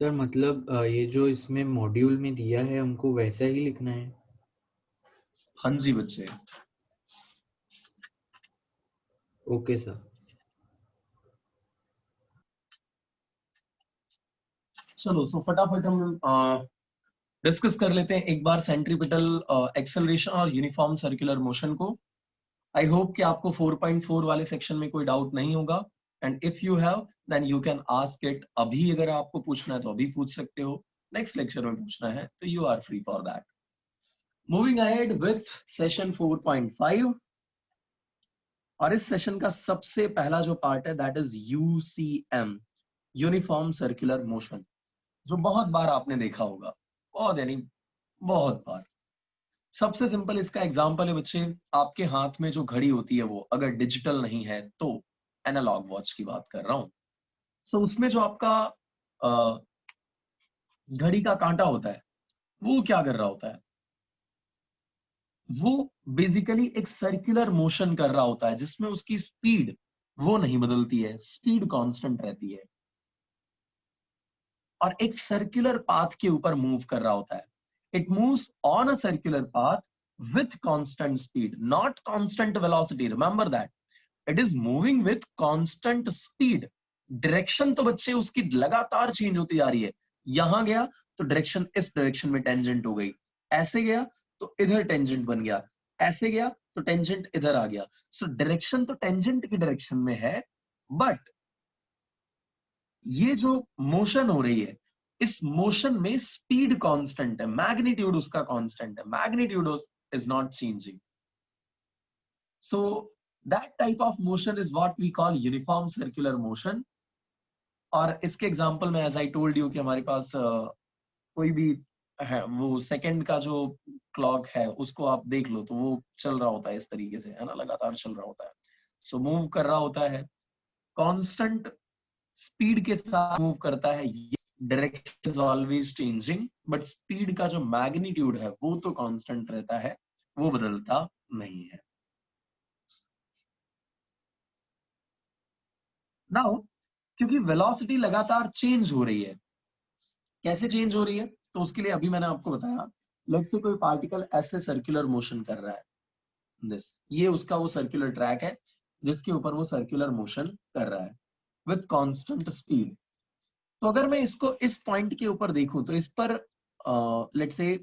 सर मतलब ये जो इसमें मॉड्यूल में दिया है हमको वैसा ही लिखना है? हाँ जी बच्चे। Okay sir. चलो सो फटाफट हम डिस्कस कर लेते हैं एक बार सेंट्रीपिटल एक्सेलरेशन और यूनिफॉर्म सर्कुलर मोशन को। आई होप कि आपको 4.4 वाले सेक्शन में कोई डाउट नहीं होगा, and if you have then you can ask it. अभी अगर आपको पूछना है तो अभी पूछ सकते हो, नेक्स्ट लेक्चर में पूछना है तो you are free for that. Moving ahead with session 4.5, और इस सेशन का सबसे पहला जो पार्ट है that is UCM, uniform circular motion, जो बहुत बार आपने देखा होगा, बहुत यानी बहुत बार। सबसे सिंपल इसका एग्जांपल है बच्चे, आपके हाथ में जो घड़ी होती है वो अगर डिजिटल नहीं है तो, एनालॉग वॉच की बात कर रहा हूं, तो उसमें जो आपका घड़ी का कांटा होता है वो क्या कर रहा होता है, वो बेसिकली एक सर्कुलर मोशन कर रहा होता है जिसमें उसकी स्पीड वो नहीं बदलती है, स्पीड कांस्टेंट रहती है, और एक सर्कुलर पाथ के ऊपर मूव कर रहा होता है। It moves on a circular path with constant speed, not constant velocity, remember that it is moving with constant speed। Direction तो बच्चे उसकी लगातार चेंज होती जा रही है, यहां गया तो डायरेक्शन इस डायरेक्शन में टेंजेंट हो गई, ऐसे गया तो इधर टेंजेंट बन गया, ऐसे गया तो टेंजेंट इधर आ गया। सो डायरेक्शन तो टेंजेंट की डायरेक्शन में है, बट ये जो मोशन हो रही है इस मोशन में स्पीड कांस्टेंट है, मैग्नीट्यूड उसका कांस्टेंट है, magnitude is not changing. So that type of motion is what we call uniform circular motion। और इसके एग्जांपल में, as I told you, कि हमारे पास कोई भी है, वो सेकंड का जो क्लॉक है उसको आप देख लो तो वो चल रहा होता है इस तरीके से, है ना, लगातार चल रहा होता है, सो मूव कर रहा होता है, कांस्टेंट स्पीड के साथ मूव करता है। Direction is always changing, but speed का जो मैग्नीट्यूड है वो तो कांस्टेंट रहता है, वो बदलता नहीं है। नाउ क्योंकि वेलोसिटी लगातार चेंज हो रही है, कैसे चेंज हो रही है, तो उसके लिए अभी मैंने आपको बताया, लेट्स से कोई पार्टिकल ऐसे सर्कुलर मोशन कर रहा है, दिस, ये उसका वो सर्कुलर ट्रैक है जिसके ऊपर वो सर्कुलर मोशन कर रहा है विथ कांस्टेंट स्पीड। तो अगर मैं इसको इस पॉइंट के ऊपर देखूं तो इस पर लेट्स से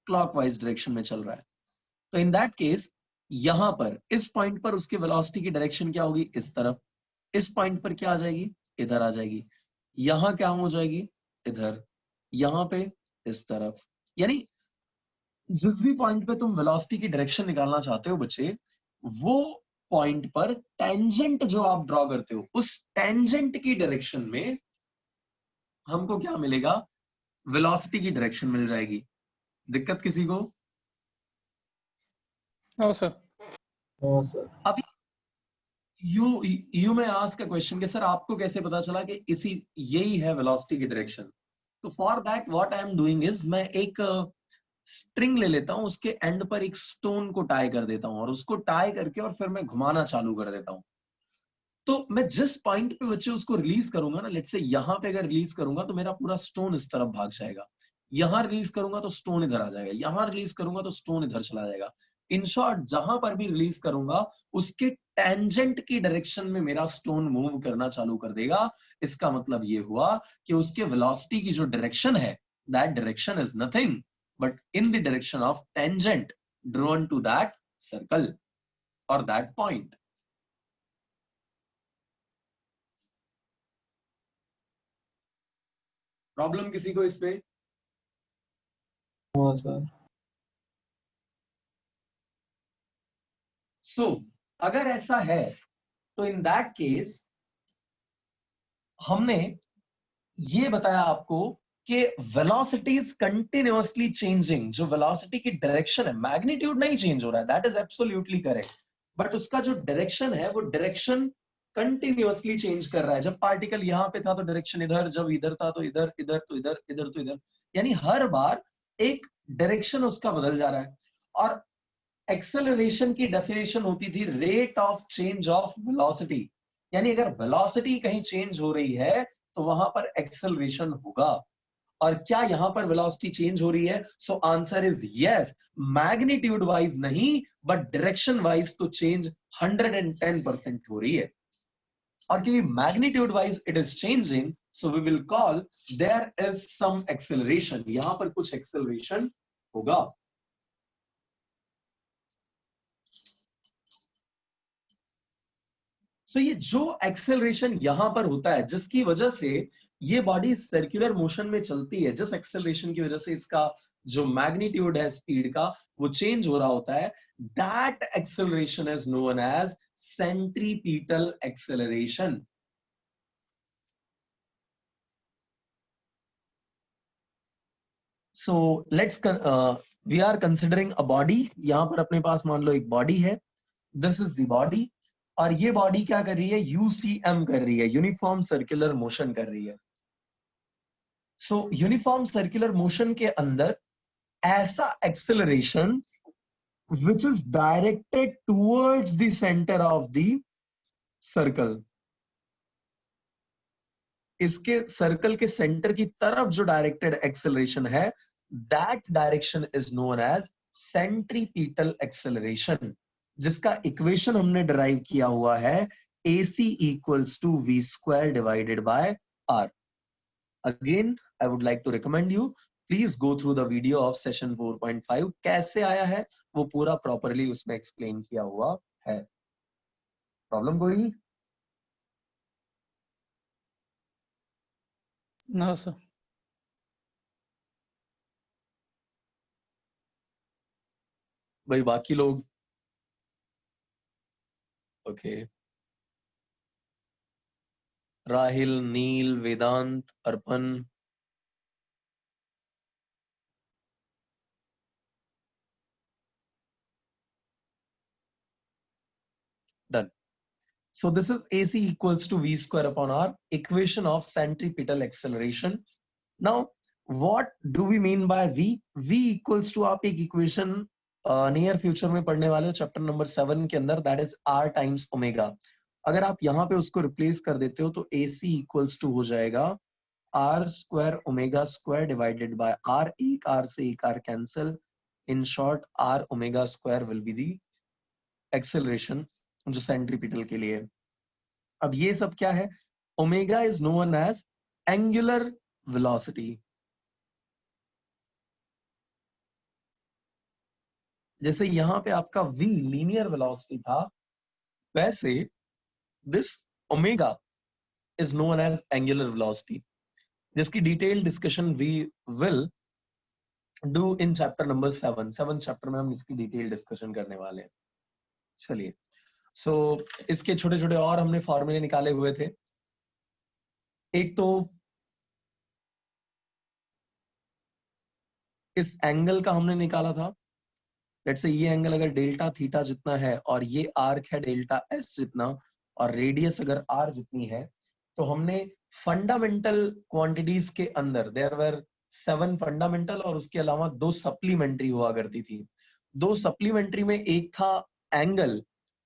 क्लॉकवाइज डायरेक्शन में चल रहा है, तो इन दैट केस यहां पर इस पॉइंट पर उसके वेलोसिटी की डायरेक्शन क्या होगी, इस तरफ, इस पॉइंट पर क्या आ जाएगी, इधर आ जाएगी, यहां क्या हो जाएगी, इधर, यहां पे इस तरफ। यानी जिस भी पॉइंट पे तुम वेलोसिटी की डायरेक्शन निकालना चाहते हो बच्चे, वो पॉइंट पर टेंजेंट जो आप ड्रॉ करते हो उस टेंजेंट की डायरेक्शन में हमको क्या मिलेगा, वेलोसिटी की डायरेक्शन मिल जाएगी। दिक्कत किसी को? No sir. No sir. अब you may ask a question कि सर आपको कैसे पता चला कि इसी यही है वेलोसिटी की डायरेक्शन? तो for that what I am doing is, मैं एक स्ट्रिंग ले लेता हूं, उसके एंड पर एक स्टोन को टाई कर देता हूं और उसको टाई करके और फिर मैं घुमाना चालू कर देता हूं। तो मैं जिस पॉइंट पे बच्चे उसको रिलीज करूंगा ना, लेट्स से यहां पे अगर रिलीज करूंगा तो मेरा पूरा स्टोन इस तरफ भाग जाएगा, यहां रिलीज करूंगा तो स्टोन इधर आ जाएगा, यहां रिलीज करूंगा तो स्टोन इधर चला जाएगा। इन शॉर्ट जहां पर भी रिलीज करूंगा उसके टेंजेंट की डायरेक्शन में मेरा स्टोन मूव करना चालू कर देगा। इसका मतलब ये हुआ कि उसके वेलोसिटी की जो डायरेक्शन है, that direction is nothing but in the direction of tangent drawn to that circle और दैट पॉइंट। प्रॉब्लम किसी को इसमें? No sir. सो अगर ऐसा है तो इन दैट केस हमने ये बताया आपको कि वेलोसिटी इज कंटिन्यूअसली चेंजिंग। जो वेलोसिटी की डायरेक्शन है, मैग्नीट्यूड नहीं चेंज हो रहा है, that is absolutely correct, but उसका जो डायरेक्शन है वो डायरेक्शन कंटिन्यूअसली चेंज कर रहा है। जब पार्टिकल यहां पे था तो डायरेक्शन इधर, जब इधर था तो इधर, इधर तो इधर, इधर तो इधर, यानी हर बार एक डायरेक्शन उसका बदल जा रहा है। और एक्सेलरेशन की डेफिनेशन होती थी rate of change of velocity, यानी अगर वेलोसिटी कहीं चेंज हो रही है तो वहां पर एक्सेलरेशन होगा। और क्या यहां पर वेलोसिटी चेंज हो रही है? So answer is yes, magnitude wise नहीं बट डायरेक्शन वाइज तो चेंज 110% हो रही है। और क्योंकि magnitude wise it is changing, so we will call there is some acceleration, यहां पर कुछ एक्सेलरेशन होगा। सो ये जो एक्सेलरेशन यहां पर होता है जिसकी वजह से ये बॉडी सर्कुलर मोशन में चलती है, जिस एक्सेलरेशन की वजह से इसका जो मैग्नीट्यूड है स्पीड का वो चेंज हो रहा होता है, that acceleration is known as centripetal acceleration. So let's we are considering a body. यहां पर अपने पास मान लो एक बॉडी है, दिस इज द बॉडी, और ये बॉडी क्या कर रही है? यूसीएम कर रही है, यूनिफॉर्म सर्कुलर मोशन कर रही है। सो यूनिफॉर्म सर्कुलर मोशन के अंदर ऐसा acceleration which is directed towards the centre of the circle, इसके सर्कल के सेंटर की तरफ जो डायरेक्टेड एक्सेलरेशन है, that direction is known as centripetal acceleration, जिसका इक्वेशन हमने डिराइव किया हुआ है AC equals to V square divided by R. Again, I would like to recommend you, please go through the video of session 4.5. कैसे आया है वो पूरा प्रॉपरली उसमें एक्सप्लेन किया हुआ है। प्रॉब्लम कोई? No, sir. भाई बाकी लोग? Okay. Rahil, Neel, Vedant, Arpan? Done. So this is AC equals to V square upon R, equation of centripetal acceleration. Now, what do we mean by V? V equals to, आप एक equation नियर फ्यूचर में पढ़ने वाले हो chapter number 7 के अंदर, that is R times omega. अगर आप यहाँ पे उसको रिप्लेस कर देते हो तो AC इक्वल्स टू हो जाएगा R square omega square divided by R, एक R से एक R cancel, in short R omega square will be the acceleration जो सेंट्रीपिटल के लिए। अब ये सब क्या है? Omega is known as angular velocity. जैसे यहां पे आपका v लीनियर वेलोसिटी था, वैसे this omega is known as angular velocity, जिसकी detail discussion we will do in chapter number 7 chapter में हम इसकी डिटेल डिस्कशन करने वाले हैं। चलिए, सो इसके छोटे छोटे और हमने फॉर्मूले निकाले हुए थे। एक तो इस एंगल का हमने निकाला था, लेट्स से ये एंगल अगर डेल्टा थीटा जितना है और ये आर्क है डेल्टा एस जितना और रेडियस अगर आर जितनी है, तो हमने फंडामेंटल क्वांटिटीज के अंदर देयर वर 7 फंडामेंटल और उसके अलावा 2 सप्लीमेंट्री हुआ करती थी। 2 सप्लीमेंट्री में एक था एंगल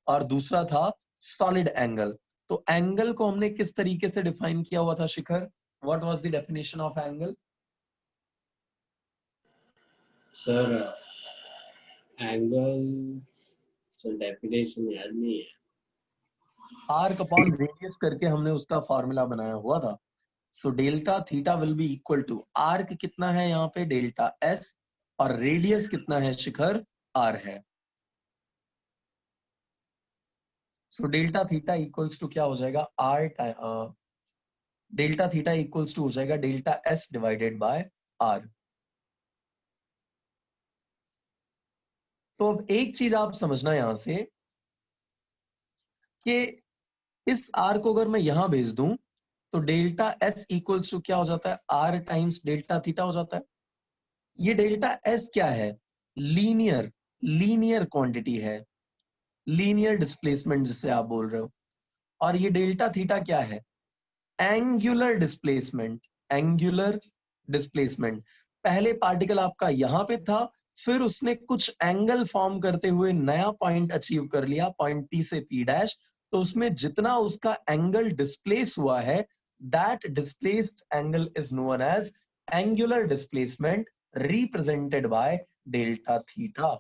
और दूसरा था सॉलिड एंगल। तो एंगल को हमने किस तरीके से डिफाइन किया हुआ था Shikhar? What was the definition of angle? Sir angle sir definition याद नहीं है। आर्क अपॉन रेडियस करके हमने उसका फॉर्मूला बनाया हुआ था। So delta theta will be equal to arc कितना है यहाँ पे डेल्टा एस और रेडियस कितना है शिखर आर है। So delta theta equals to क्या हो जाएगा R delta theta equals to हो जाएगा delta S divided by R. तो अब एक चीज आप समझना यहां से कि इस आर को अगर मैं यहां भेज दूं तो डेल्टा एस इक्वल्स टू क्या हो जाता है आर टाइम्स डेल्टा थीटा हो जाता है। ये डेल्टा एस क्या है लीनियर क्वांटिटी है, लीनियर डिस्प्लेसमेंट जिसे आप बोल रहे हो। और ये डेल्टा थीटा क्या है एंगुलर डिस्प्लेसमेंट। पहले पार्टिकल आपका यहां पे था, फिर उसने कुछ एंगल फॉर्म करते हुए नया पॉइंट अचीव कर लिया पॉइंट पी से पी डैश, तो उसमें जितना उसका एंगल डिस्प्लेस हुआ है that displaced angle is known as angular displacement represented by delta theta.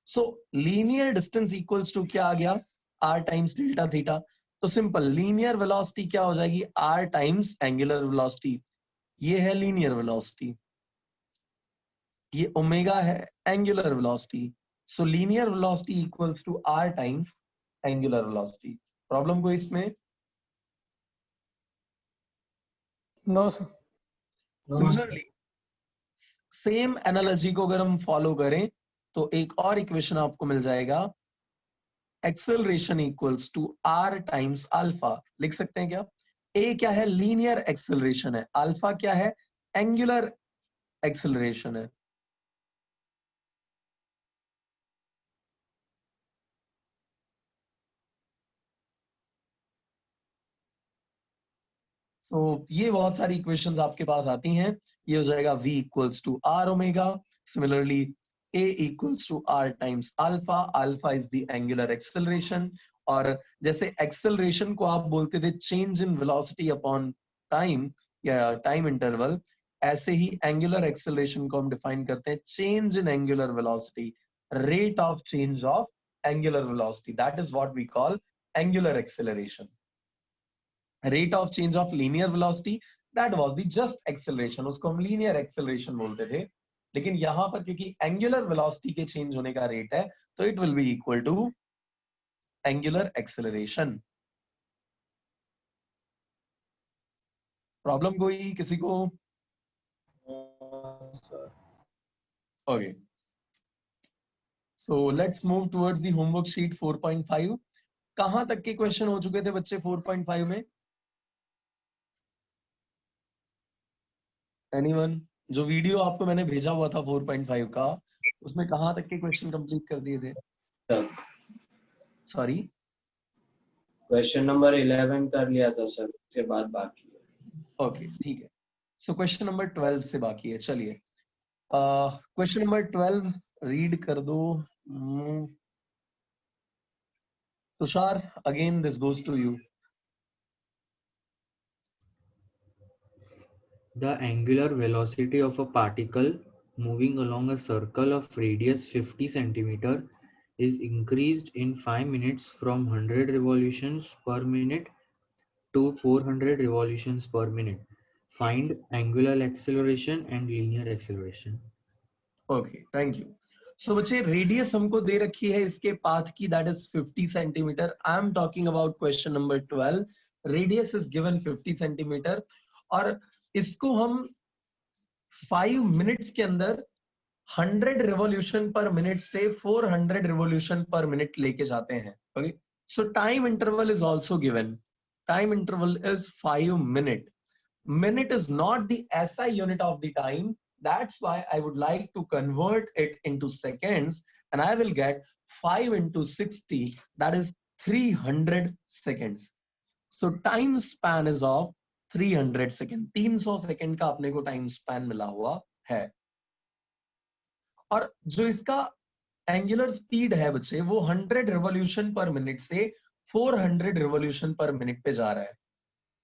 So linear distance equals to क्या आ गया आर टाइम्स डेल्टा थीटा। तो सिंपल लीनियर वेलोसिटी क्या हो जाएगी आर टाइम्स एंगुलर वेलोसिटी। ये है लीनियर वेलोसिटी, ये ओमेगा है angular velocity. So linear velocity equals to R times angular velocity. Problem को इसमें no sir. Similarly same analogy को अगर हम फॉलो करें तो एक और इक्वेशन आपको मिल जाएगा acceleration equals to R times alpha. लिख सकते हैं क्या ए क्या है लीनियर एक्सेलरेशन है, अल्फा क्या है एंगुलर एक्सेलरेशन है। तो ये बहुत सारी इक्वेशंस आपके पास आती हैं। ये हो जाएगा v equals to R omega, similarly a equals to r times alpha, alpha is the angular acceleration. और जैसे एक्सेलरेशन को आप बोलते थे change in velocity upon time या टाइम इंटरवल, ऐसे ही एंगुलर एक्सेलरेशन को हम डिफाइन करते हैं change in angular velocity, rate of change of angular velocity, that is what we call angular acceleration. Rate of change of linear velocity that was the just acceleration, उसको हम linear acceleration बोलते थे। लेकिन यहां पर क्योंकि एंगुलर वेलोसिटी के change होने का रेट है तो it will be equal to angular acceleration. Problem कोई किसी को? Okay, so let's move towards the homework sheet 4.5। कहां तक के क्वेश्चन हो चुके थे बच्चे 4.5 में? एनीवन? जो वीडियो आपको मैंने भेजा हुआ था 4.5 का, उसमें कहां तक के क्वेश्चन कंप्लीट कर दिए थे? तक सॉरी, क्वेश्चन नंबर 11 कर लिया था सर, उसके बाद बाकी है। ओके ठीक है। सो क्वेश्चन नंबर 12 से बाकी है। चलिए क्वेश्चन नंबर 12 रीड कर दो। Tushar, again this goes to you. The angular velocity of a particle moving along a circle of radius 50 centimeter is increased in 5 minutes from 100 revolutions per minute to 400 revolutions per minute. Find angular acceleration and linear acceleration. Okay thank you. So बच्चे radius हमको दे रखी है इसके path की, that is 50 centimetre. I am talking about question number 12। Radius is given 50 centimetre और इसको हम 5 मिनट्स के अंदर 100 रिवॉल्यूशन पर मिनट से 400 रिवॉल्यूशन पर मिनट लेके जाते हैं। Okay, so time interval is also given. Time interval is 5 minute. Minute is not the SI unit of the time. That's why I would like to convert it into seconds, and I will get 5 into 60, that is 300 seconds. So time span is of 300 seconds. 300 second का अपने को time span मिला हुआ है। और जो इसका angular speed है बच्चे वो 100 रिवॉल्यूशन पर मिनट से 400 रिवॉल्यूशन पर मिनट पे जा रहा है।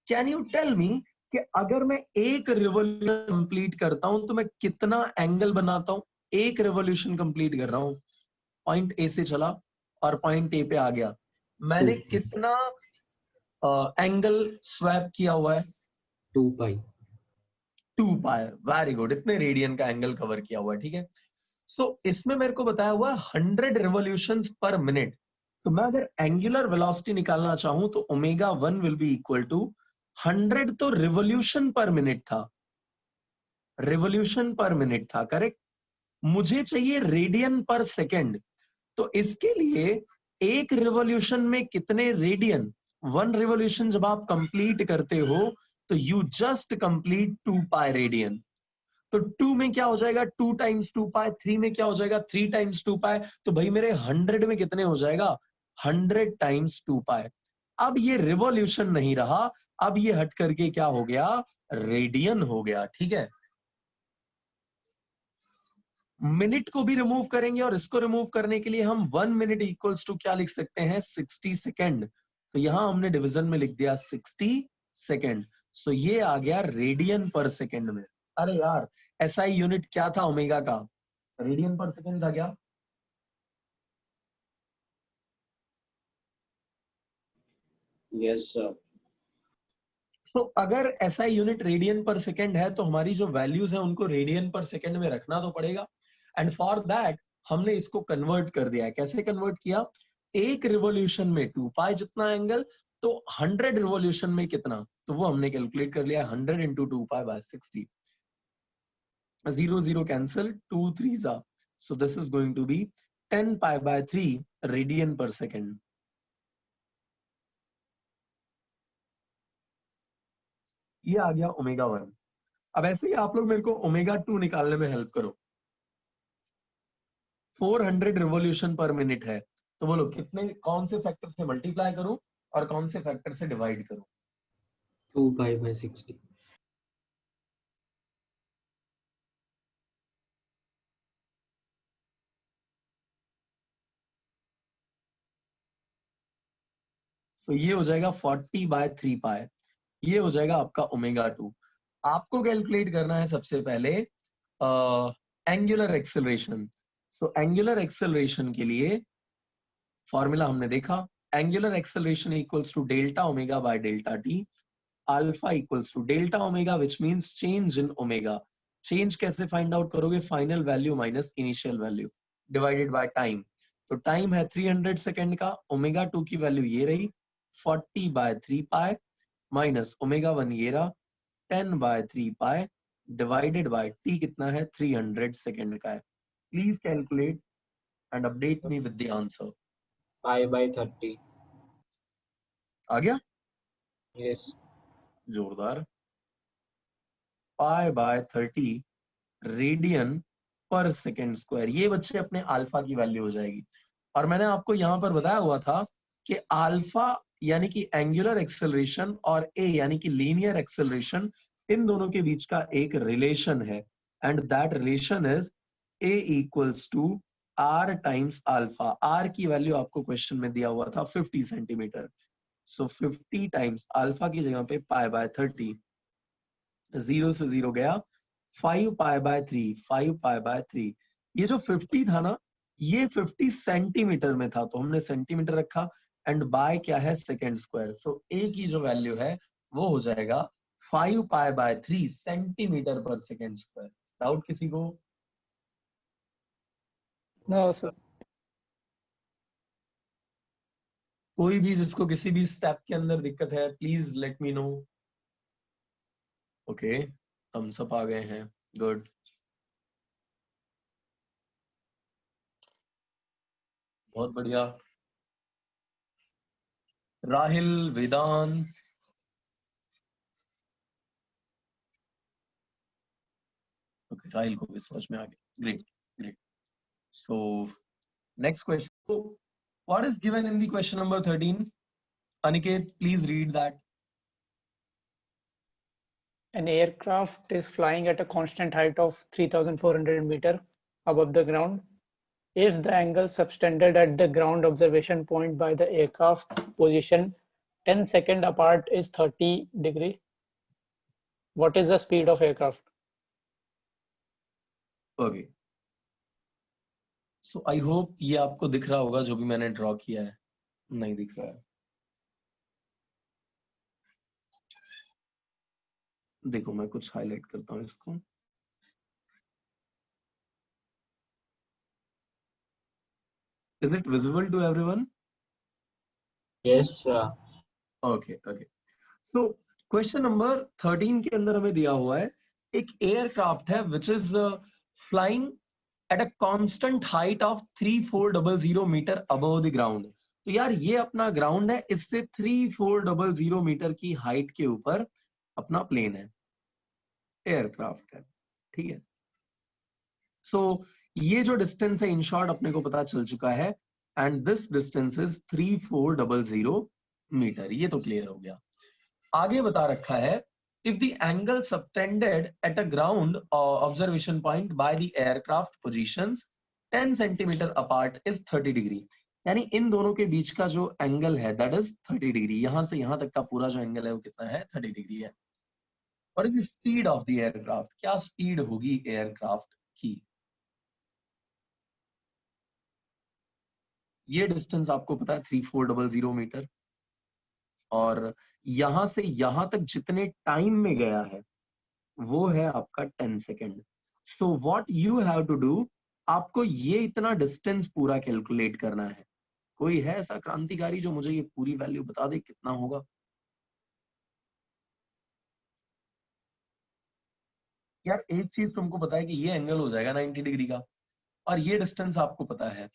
कैन यू टेल मी कि अगर मैं एक रिवॉल्यूशन कंप्लीट करता हूं तो मैं कितना एंगल बनाता हूं? एक रेवोल्यूशन कंप्लीट कर रहा हूं, पॉइंट ए से चला और पॉइंट ए पे आ गया, मैंने कितना एंगल स्वैप किया हुआ है? 2 pi. 2 पाई। वेरी गुड, इतने रेडियन का एंगल कवर किया हुआ है, ठीक है। सो इसमें मेरे को बताया हुआ 100 रिवोल्यूशंस पर मिनट। तो मैं अगर एंगुलर वेलोसिटी निकालना चाहूं तो omega 1 will be equal to 100 तो रिवोल्यूशन पर मिनट था, रिवोल्यूशन पर मिनट था, करेक्ट। मुझे चाहिए रेडियन पर सेकेंड। तो इसके लिए एक रिवोल्यूशन में कितने रेडियन? 1 रिवोल्यूशन जब आप कंप्लीट करते हो तो you just complete 2 pi radian. तो 2 में क्या हो जाएगा? 2 टाइम्स 2 पाई। 3 में क्या हो जाएगा? 3 टाइम्स 2 पाई। तो भाई मेरे 100 में कितने हो जाएगा? 100 टाइम्स 2 पाई। अब ये रिवॉल्यूशन नहीं रहा, अब ये हट करके क्या हो गया? रेडियन हो गया, ठीक है। मिनट को भी रिमूव करेंगे और इसको रिमूव करने के लिए हम 1 मिनट इक्वल्स टू क्या लिख सकते हैं? 60 सेकेंड। तो यहां हमने डिवीजन में लिख दिया 60 सेकेंड। सो ये आ गया रेडियन पर सेकेंड में। अरे यार, एसआई यूनिट क्या था ओमेगा का? रेडियन पर सेकेंड था क्या? Yes sir. तो अगर SI unit radian per second है तो हमारी जो वैल्यूज है उनको रेडियन पर सेकेंड में रखना तो पड़ेगा। एंड फॉर दैट हमने इसको कन्वर्ट कर दिया है। कैसे कन्वर्ट किया? एक रिवॉल्यूशन में 2 पाई जितना एंगल, तो 100 रिवॉल्यूशन में कितना? तो वो हमने कैलकुलेट कर लिया, 100 इंटू 2 पाई बाय 60। 0 0 कैंसिल, 2 3 जा, so this is going to be 10 pi by 3 radian per second. ये आ गया ओमेगा 1। अब ऐसे ही आप लोग मेरे को ओमेगा 2 निकालने में हेल्प करो। 400 रिवॉल्यूशन पर मिनट है, तो बोलो कितने, कौन से फैक्टर से मल्टीप्लाई करूं और कौन से फैक्टर से डिवाइड करूं? 2 pi by 60. तो ये हो जाएगा 40 बाय 3 पाई। ये हो जाएगा आपका ओमेगा 2। आपको कैलकुलेट करना है सबसे पहले एंगुलर एक्सेलरेशन। सो एंगुलर एक्सेलरेशन के लिए फॉर्मूला हमने देखा, angular acceleration equals to delta omega by delta T. Alpha equals to delta omega which means change in omega. Change कैसे फाइंड आउट करोगे? Final value minus initial value divided by time. तो time है 300 second का, omega 2 की value ये रही 40 bye 3 pi minus omega 1 ये रहा 10 by 3 pi divided by T कितना है? 300 सेकेंड का है। Please calculate and update me with the answer. pi by 30. आ गया? Yes. जोरदार। Pi by 30 radian per second square. ये बच्चे अपने अल्फा की वैल्यू हो जाएगी। और मैंने आपको यहां पर बताया हुआ था कि अल्फा यानी कि एंगुलर एक्सेलरेशन और ए यानी कि लीनियर एक्सेलरेशन, इन दोनों के बीच का एक रिलेशन है and that relation is A equals to R times alpha. R की वैल्यू आपको क्वेश्चन में दिया हुआ था 50 सेंटीमीटर। सो 50 टाइम्स अल्फा की जगह पे पाई बाय 30, 0 से 0 गया, 5 पाई बाय 3, 5 पाई बाय 3। ये जो 50 था ना, ये 50 सेंटीमीटर में था तो हमने सेंटीमीटर रखा एंड बाय क्या है? Second square. सो ए की जो वैल्यू है वो हो जाएगा 5 पाई बाय 3 सेंटीमीटर पर सेकेंड स्क्वायर। डाउट किसी को? No, sir. कोई भी जिसको किसी भी स्टेप के अंदर दिक्कत है please let me know. Okay, thumbs up आ गए हैं, गुड। बहुत बढ़िया। राहिल, वेदांत, ओके, राहिल को भी समझ में आ गया, great great. So next question, what is given in the question number 13? Aniket, please read that. An aircraft is flying at a constant height of 3,400 meter above the ground. If the angle subtended at the ground observation point by the aircraft position 10 seconds apart is 30 degree, what is the speed of aircraft? Okay, so I hope ये आपको दिख रहा होगा जो भी मैंने draw किया है। नहीं दिख रहा है, देखो मैं कुछ हाईलाइट करता हूँ इसको। Is it visible to everyone? Yes. Okay okay. तो क्वेश्चन नंबर 13 के अंदर हमें दिया हुआ है एक एयरक्राफ्ट है which is flying at a constant height of 3400 metre above the ground. तो यार ये अपना ग्राउंड है, इससे 3400 मीटर की हाइट के ऊपर अपना प्लेन है, एयरक्राफ्ट है, ठीक है। सो ये जो डिस्टेंस है इन शॉर्ट अपने को पता चल चुका है, and this distance is 3400 metre. ये तो क्लियर हो गया। आगे बता रखा है if the angle subtended at a ground observation point by the aircraft positions 10 centimeter apart is 30 degree। यानी इन दोनों के बीच का जो एंगल है दैट इज 30 डिग्री। यहां से यहां तक का पूरा जो एंगल है वो कितना है? 30 डिग्री है। और is speed of the aircraft, क्या स्पीड होगी एयरक्राफ्ट की? ये डिस्टेंस आपको पता है 3400 मीटर, और यहां से यहां तक जितने टाइम में गया है वो है आपका 10 second. So what you have to do, आपको ये इतना डिस्टेंस पूरा कैलकुलेट करना है। कोई है ऐसा क्रांतिकारी जो मुझे ये पूरी वैल्यू बता दे कितना होगा? यार एक चीज तुमको पता है कि ये एंगल हो जाएगा 90 डिग्री का, और ये डिस्टेंस आपको पता है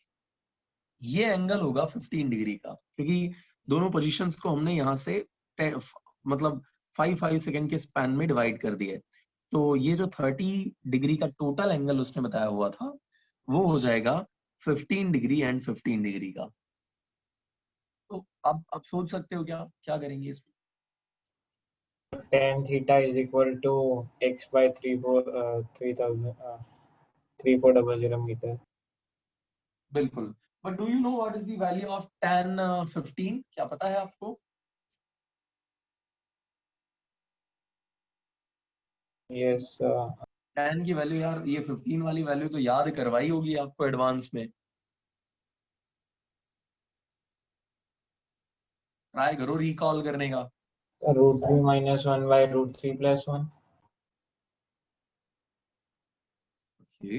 ये एंगल होगा 15 डिग्री का, क्योंकि दोनों पोजीशंस को हमने यहां से मतलब 5 सेकेंड के स्पैन में डिवाइड कर दिए। तो ये जो 30 डिग्री का टोटल एंगल उसने बताया हुआ था वो हो जाएगा 15 डिग्री एंड 15 डिग्री का। तो अब सोच सकते हो क्या क्या करेंगे इसमें? Tan theta is equal to x by 3400 meter. बिल्कुल। But do you know what is the value of tan 15? क्या पता है आपको? Yes. tan की वैल्यू यार, ये 15 वाली वैल्यू तो याद करवाई होगी आपको एडवांस में, ट्राई करो रिकॉल करने का। √3 minus 1 by √3 plus 1. ओके,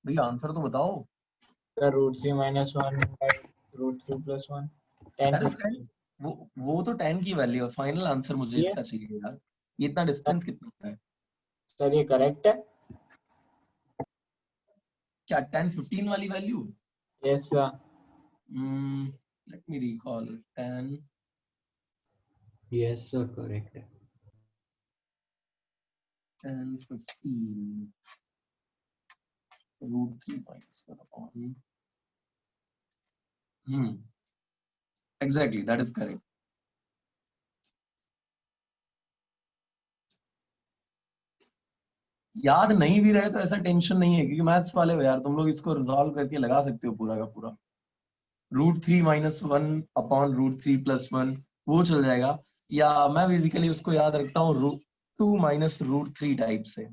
भैया आंसर तो बताओ। √3 minus 1 by √3 plus 1. That 10 is 10। वो तो 10 की वैल्यू है। फाइनल आंसर मुझे ये इसका चाहिए यार, ये इतना डिस्टेंस कितना है? सर ये करेक्ट है? क्या 10 15 वाली value? Yes sir. Let me recall 10 Yes, sir, correct. 15 √3 minus 1 upon exactly that is correct। याद नहीं भी रहे तो ऐसा टेंशन नहीं है, क्योंकि मैथ्स वाले हो यार तुम लोग, इसको रिजॉल्व करके लगा सकते हो पूरा का पूरा। √3 minus 1 upon √3 plus 1 वो चल जाएगा, या मैं बेसिकली उसको याद रखता हूँ √2 minus √3 टाइप से।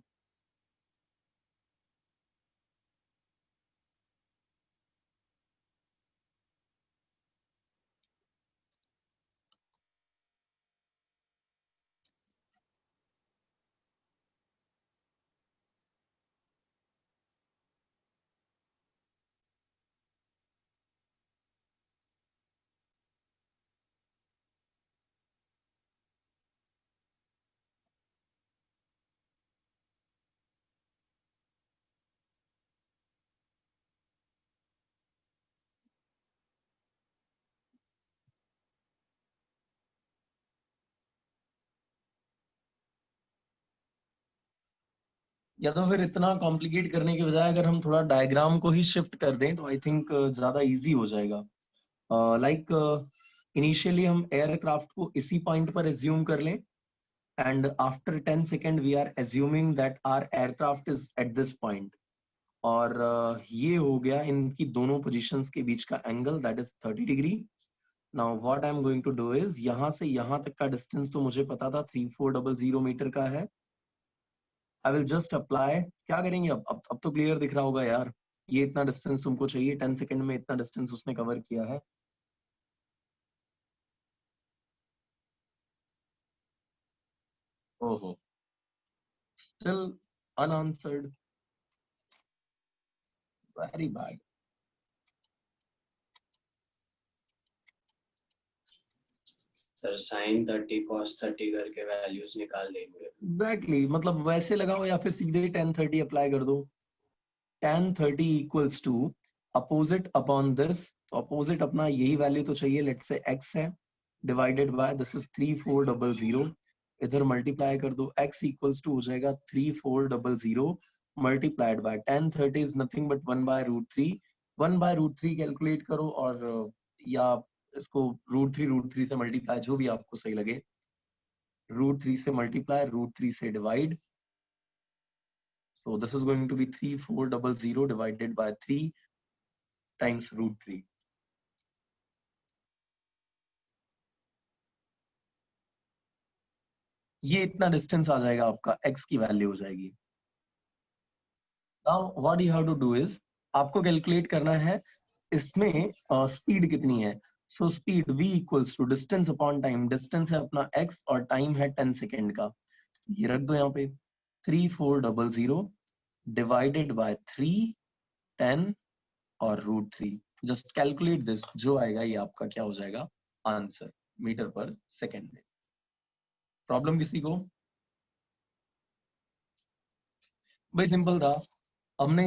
या तो फिर इतना कॉम्प्लिकेट करने के बजाय अगर हम थोड़ा डायग्राम को ही शिफ्ट कर दें तो आई थिंक ज्यादा इजी हो जाएगा। लाइक इनिशियली हम एयरक्राफ्ट को इसी पॉइंट पर एज्यूम कर लें, and after 10 second we are assuming that our aircraft is at this point, और ये हो गया इनकी दोनों पोजीशंस के बीच का angle, that is 30 degree. Now what I am going to do is, यहां से यहां तक का डिस्टेंस तो मुझे पता था 3400 मीटर का है। आई विल जस्ट अप्लाई, क्या करेंगे अब तो क्लियर दिख रहा होगा यार, ये इतना डिस्टेंस तुमको चाहिए, 10 सेकेंड में इतना डिस्टेंस उसने कवर किया है। ओहो, still unanswered, very bad। Sir sin 30 cos 30 करके वैल्यूज निकाल देंगे। एग्जैक्टली, मतलब वैसे लगाओ या फिर सीधे tan 30 अप्लाई कर दो। tan 30 equals to opposite upon this, तो अपोजिट अपना यही वैल्यू तो चाहिए, लेट्स से x है, डिवाइडेड बाय दिस इज 3400, इधर मल्टीप्लाई कर दो, x इक्वल्स टू हो जाएगा 3400 multiplied by tan 30 is nothing but 1/√3। 1/√3 calculate करो, और या इसको √3 से मल्टीप्लाई, जो भी आपको सही लगे, √3 से मल्टीप्लाई, √3 से divide, so this is going to be 3400 divided by 3 times √3। ये इतना डिस्टेंस आ जाएगा, आपका x की वैल्यू हो जाएगी। Now what you have to do is, आपको कैलकुलेट करना है इसमें स्पीड कितनी है। So speed v equals to distance upon time, distance है अपना x और टाइम है 10 सेकेंड का, ये रख दो यहाँ पे 3400 डिवाइडेड बाय 3, 10 और √3। जस्ट कैलकुलेट दिस, जो आएगा ये आपका क्या हो जाएगा आंसर मीटर पर सेकेंड में। प्रॉब्लम किसी को? भाई सिंपल था, हमने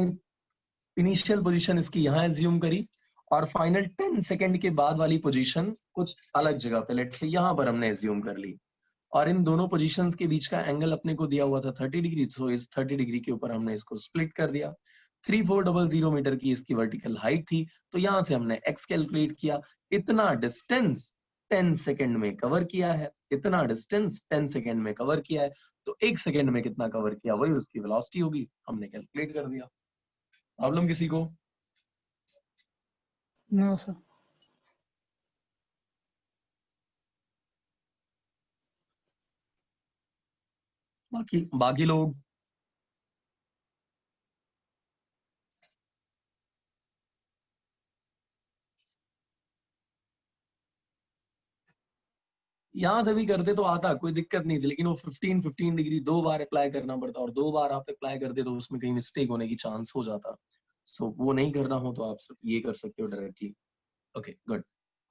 इनिशियल पोजीशन इसकी यहां एज्यूम करी, और फाइनल 10 सेकेंड के बाद वाली पोजीशन कुछ अलग जगह पे, लेट्स से यहां पर हमने एज्यूम कर ली, और इन दोनों पोजीशंस के बीच का एंगल अपने को दिया हुआ था 30 डिग्री, तो इस 30 डिग्री के ऊपर हमने इसको स्प्लिट कर दिया। 3400 मीटर की इसकी वर्टिकल हाइट थी, तो यहां से हमने x कैलकुलेट किया, इतना डिस्टेंस 10 सेकेंड में कवर किया है, इतना डिस्टेंस 10 सेकेंड में कवर किया है, तो 1 सेकेंड में कितना कवर किया वही उसकी वेलोसिटी होगी, हमने कैलकुलेट कर दिया। प्रॉब्लम किसी को? No sir. बाकी लोग? यहां से भी करते तो आता, कोई दिक्कत नहीं थी, लेकिन वो 15 डिग्री 2 बार अप्लाई करना पड़ता, और 2 बार आप अप्लाई करते तो उसमें कहीं मिस्टेक होने की चांस हो जाता। सो वो नहीं करना हो तो आप ये कर सकते हो directly. Okay good.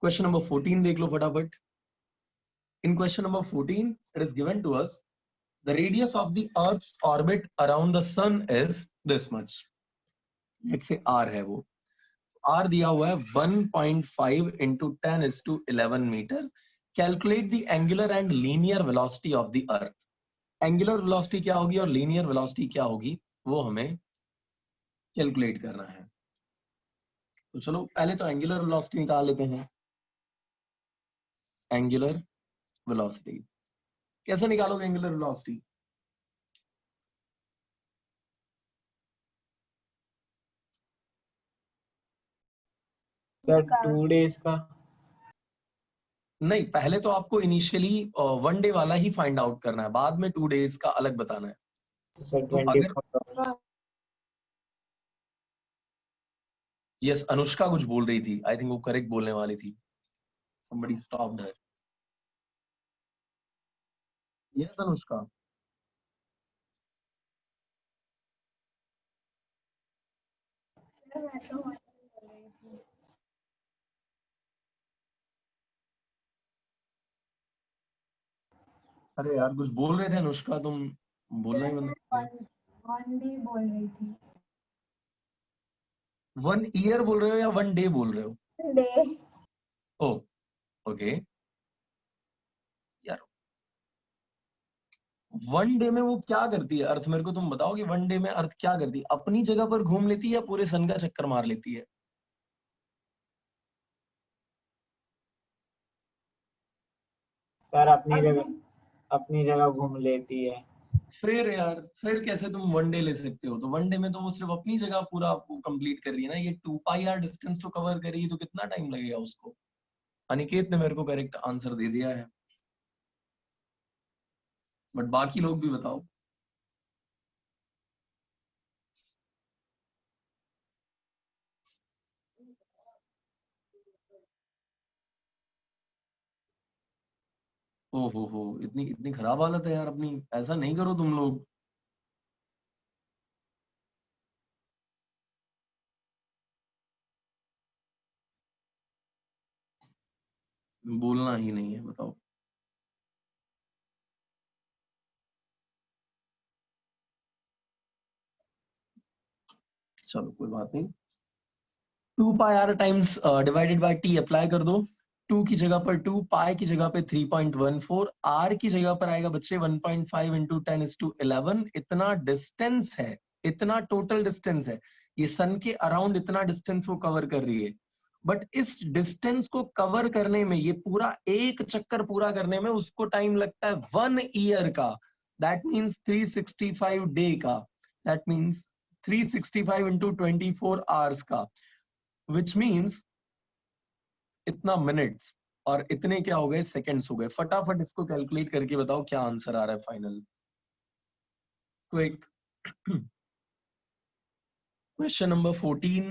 Question number 14 देख लो फटाफट। In question number 14 it is given to us the radius of the earth's orbit around the sun is this much, let's say r है, वो r दिया हुआ है 1.5 into 10⁻11 metre. Calculate the angular and linear velocity of the earth. Angular velocity क्या होगी और linear velocity क्या होगी, वो हमें कैलकुलेट करना है। तो चलो पहले तो एंगुलर वेलोसिटी निकाल लेते हैं। एंगुलर वेलोसिटी कैसे निकालोगे? एंगुलर वेलोसिटी सर 2 days का। नहीं, पहले तो आपको इनिशियली 1 डे वाला ही फाइंड आउट करना है, बाद में 2 डेज का अलग बताना है। तो सर तो 24 यस, अनुष्का कुछ बोल रही थी, आई थिंक वो करेक्ट बोलने वाली थी। somebody stopped her। Yes Anushka. अरे यार कुछ बोल रहे थे अनुष्का, तुम बोलना ही बंद कर दिया। 1 day बोल रही थी। 1 ईयर बोल रहे हो या 1 डे बोल रहे हो? डे। ओ ओके यार, 1 डे में वो क्या करती है अर्थ, मेरे को तुम बताओ कि 1 डे में अर्थ क्या करती है? अपनी जगह पर घूम लेती है या पूरे सन का चक्कर मार लेती है? सर अपनी जगह घूम लेती है। फिर यार, फिर कैसे तुम वनडे ले सकते हो? तो वनडे में तो वो सिर्फ अपनी जगह पूरा कंप्लीट कर रही है ना, ये 2πr डिस्टेंस तो कवर करेगी, तो कितना टाइम लगेगा उसको? अनिकेत ने मेरे को करेक्ट आंसर दे दिया है, बट बाकी लोग भी बताओ। हो, इतनी इतनी खराब हालत है यार अपनी, ऐसा नहीं करो तुम लोग। बोलना ही नहीं है, बताओ। चलो कोई बात नहीं। 2πr times divided by T apply कर दो। 2 की जगह पर 2, पाई की जगह पे 3.14, आर की जगह पर आएगा बच्चे 1.5 इंटू 10⁻11। इतना डिस्टेंस है, इतना टोटल डिस्टेंस है, ये सन के अराउंड इतना डिस्टेंस वो कवर कर रही है। बट इस डिस्टेंस को कवर करने में, ये पूरा एक चक्कर पूरा करने में उसको टाइम लगता है 1 ईयर का। दैट मीन्स 365 डे का, दैट मीन्स 365 इंटू 24 आवर्स का, विच मीन्स इतना मिनट्स, और इतने क्या हो गए, सेकंड्स हो गए। फटाफट इसको कैलकुलेट करके बताओ क्या आंसर आ रहा है final. Quick. Question number 14,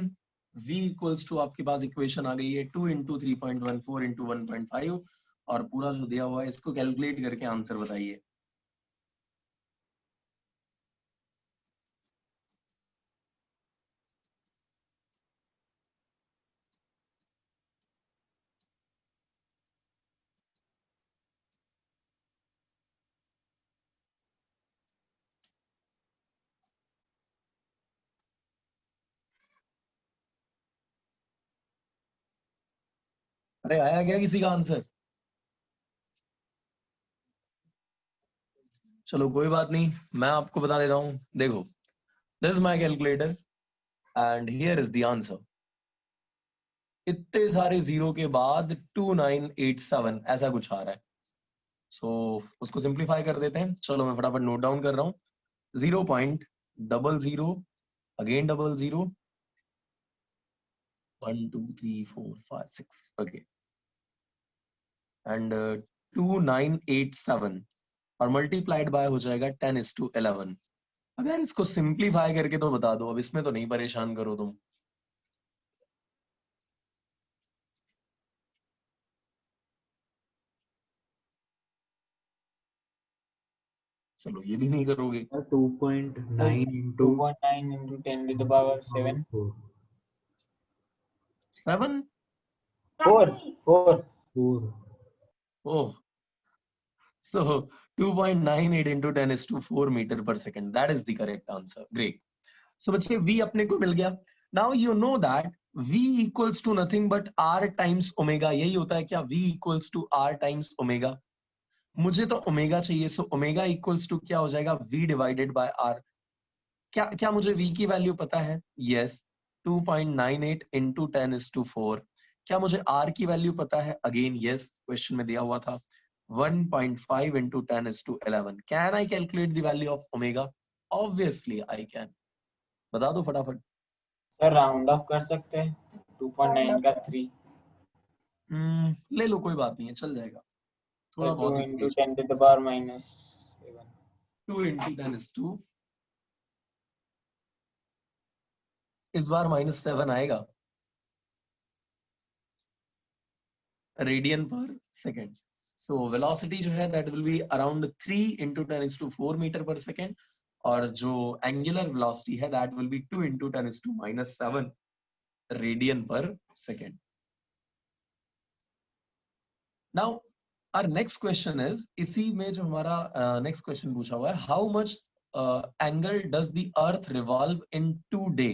v equals to, आपके पास इक्वेशन आ गई है 2 इंटू 3.14 इंटू 1.5, और पूरा जो दिया हुआ है इसको कैलकुलेट करके आंसर बताइए। अरे आया क्या किसी का आंसर? चलो कोई बात नहीं, मैं आपको बता देता हूं। देखो, this is my calculator and here is the answer. इतने सारे जीरो के बाद 2987 ऐसा कुछ आ रहा है। सो उसको सिंप्लीफाई कर देते हैं। चलो मैं फटाफट नोट डाउन कर रहा हूँ। 0.00, अगेन 00, 1 2 3 4 5 6, ओके, एंड 2987, और मल्टीप्लाइड बाय हो जाएगा 10:11। अब यार इसको सिंप्लीफाई करके तो बता दो, अब इसमें तो नहीं परेशान करो तुम। चलो ये भी नहीं करोगे। 2.9 into 2.9 into 10 to the power 7. 4. 7? 4. 4. Oh, so 2.98 into 10⁻4 meter per second, that is the correct answer. Great. So बच्चे v अपने को मिल गया। Now you know that v equals to nothing but r times omega। यही होता है क्या, v equals to r times omega। मुझे तो ओमेगा चाहिए, सो ओमेगा इक्वल्स टू क्या हो जाएगा, v डिवाइडेड बाय r। क्या क्या मुझे v की वैल्यू पता है? Yes, 2.98 into 10⁻4। क्या मुझे r की वैल्यू पता है? अगेन यस, क्वेश्चन में दिया हुआ था 1.5 into 10⁻11। Can I calculate the value of omega? Obviously I can. बता दो फटाफट। सर राउंड ऑफ कर सकते हैं, 2.9 का 3, ले लो, कोई बात नहीं है, चल जाएगा। थोड़ा सर 2 बहुत into लिख 10 to the power -7. 2 इंटू 10⁻2, इस बार -7 आएगा रेडियन पर सेकेंड। सो वेलोसिटी जो है that will be around 3 into 10⁻4 metre पर सेकेंड, और जो एंगुलर वेलोसिटी है that will be 2 into 10⁻7 radian per second. Now our next question is, इसी में जो हमारा नेक्स्ट क्वेश्चन पूछा हुआ है, how much angle does the earth revolve in 2 day.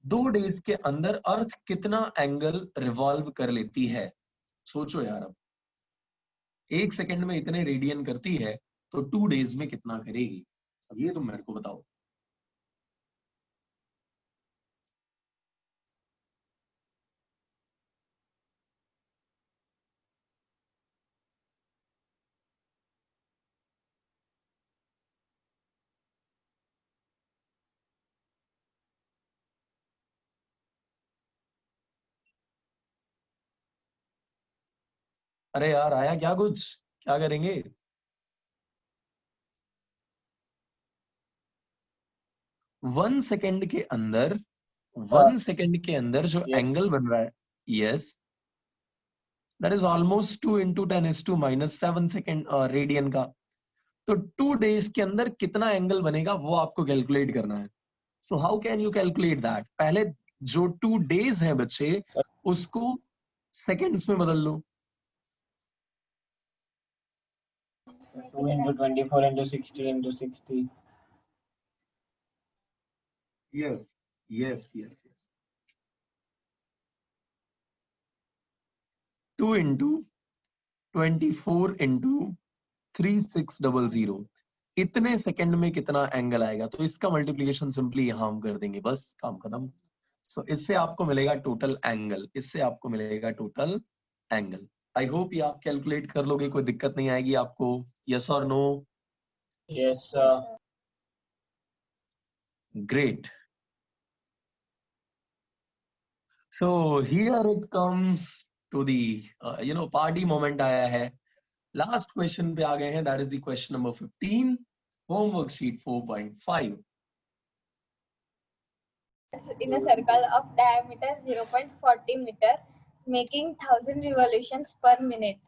2 days के अंदर अर्थ कितना एंगल रिवॉल्व कर लेती है? सोचो यार, अब 1 सेकंड में इतने रेडियन करती है, तो 2 डेज में कितना करेगी? अब ये तुम मेरे को बताओ। अरे यार आया क्या कुछ, क्या करेंगे? वन सेकेंड के अंदर, 1 सेकेंड के अंदर जो Yes. एंगल बन रहा है, yes, that is almost 2 × 10⁻⁷ second radian का। तो 2 डेज के अंदर कितना एंगल बनेगा वो आपको कैलकुलेट करना है। So how can you calculate that? पहले जो 2 डेज है बच्चे, उसको सेकेंड्स में बदल लो। 2 into 24 into 60 into 60. Yes yes yes yes 2 × 24 × 3600, इतने सेकंड में कितना एंगल आएगा? तो इसका मल्टीप्लिकेशन सिंपली यहां हम कर देंगे, बस काम खत्म। सो इससे आपको मिलेगा टोटल एंगल, इससे आपको मिलेगा टोटल एंगल। आई होप ये आप कैलकुलेट कर लोगे, कोई दिक्कत नहीं आएगी आपको। यस और no? Yes, sir. Great. So here it comes to the party moment आया है। लास्ट क्वेश्चन पे आ गए हैं, that is the question number 15, homework sheet 4.5। In a circle of diameter 0.40 meter, making 1000 revolutions per minute.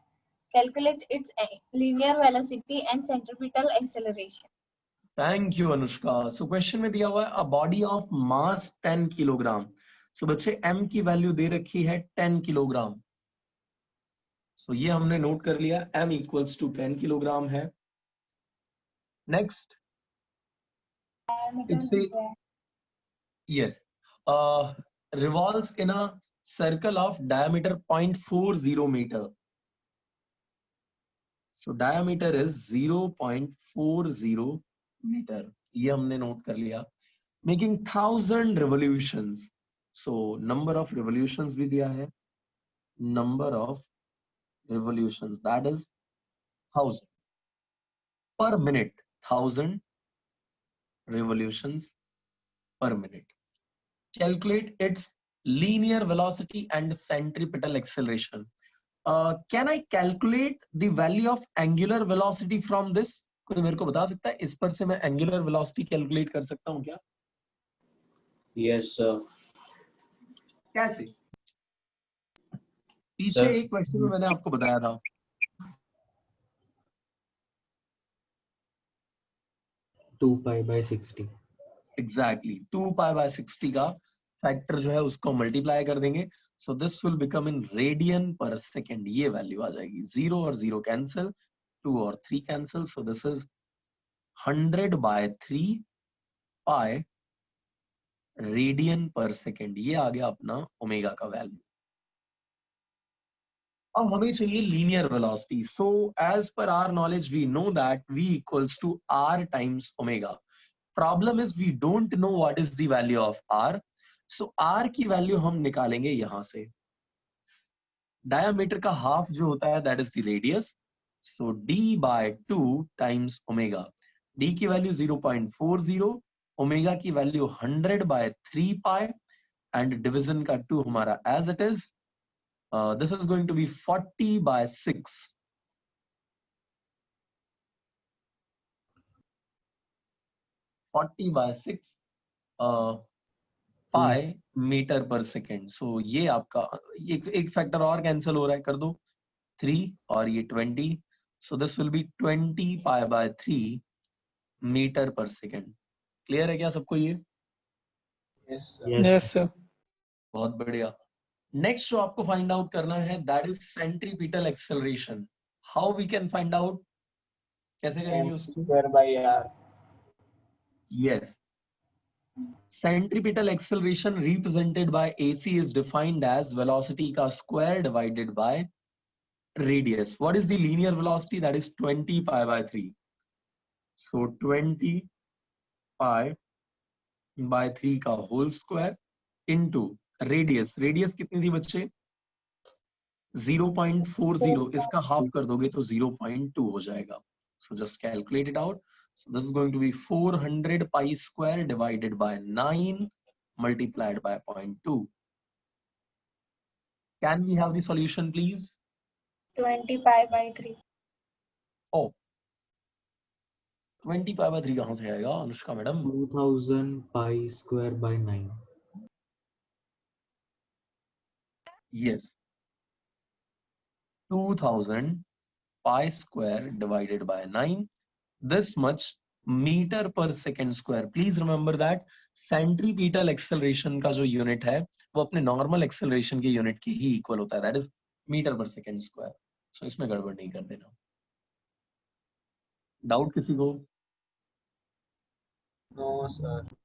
Calculate its linear velocity and centripetal acceleration. Thank you Anushka. So question में दिया हुआ है a body of mass 10 kilogram. So बच्चे m की value दे रखी है 10 kilogram. सो ये हमने नोट कर लिया, m इक्वल्स टू 10 किलोग्राम है। Next it's yes revolves in a circle of diameter 0.40 meter. So diameter is 0.40 meter, ये हमने नोट कर लिया। Making 1000 revolutions, so number of revolutions भी दिया है, number of revolutions that is 1000 per minute, 1000 revolutions per minute. Calculate its linear velocity and centripetal acceleration. Can I calculate the value of angular velocity from this? कोई मेरे को बता सकता है इस पर से मैं angular velocity calculate कर सकता हूँ क्या? Yes, sir. कैसे? पीछे Sir. एक क्वेश्चन में मैंने आपको बताया था। 2π/60। एग्जैक्टली 2π/60 का फैक्टर जो है उसको मल्टीप्लाई कर देंगे। सो this will become in radian per second, ये वैल्यू आ जाएगी। 0 और 0 कैंसिल, 2 और 3 cancel, so this is 100/3 pi radian per second. ये आ गया अपना ओमेगा का वैल्यू। अब हमें चाहिए linear velocity. So as per our knowledge we know that v equals to r times omega. Problem is we don't know what is the value of r। So r की value हम निकालेंगे यहां से। Diameter का half जो होता है that is the radius, so d/2 times omega. d की वैल्यू 0.40, ओमेगा की वैल्यू 100/3 पाई, एंड डिवीजन का 2 हमारा as it is. This is going to be 40/6. 40/6 pi metre पर सेकेंड। सो ये आपका एक फैक्टर और कैंसिल हो रहा है, कर दो 3 और ये 20। So this will be 20π/3 metre पर सेकेंड। क्लियर है क्या सबको ये? Yes, sir. Yes. Yes, sir. बहुत बढ़िया। नेक्स्ट जो आपको फाइंड आउट करना है that is centripetal acceleration. How we can find out? कैसे करेंगे उसको? m²/r. Yes. Centripetal acceleration represented by AC is defined as velocity ka square divided by radius. What is the linear velocity? That is 20π/3. So 20π/3 का whole square into radius. Radius कितनी थी बच्चे? 0.40. इसका half कर दोगे तो 0.2 हो जाएगा. So just calculate it out. So this is going to be 400 pi square divided by 9 multiplied by 0.2. Can we have the solution, please? 20 pi by 3. Oh 20 pi by 3 कहां से आएगा Anushka madam? 2000 pi square by 9. Yes. 2000 pi square divided by 9. This much meter per second square. Please remember that centripetal acceleration का जो unit है वो अपने normal acceleration के unit के ही इक्वल होता है. दैट इज मीटर पर सेकेंड स्क्वायर. सो इसमें गड़बड़ नहीं कर देना. डाउट किसी को? No, sir.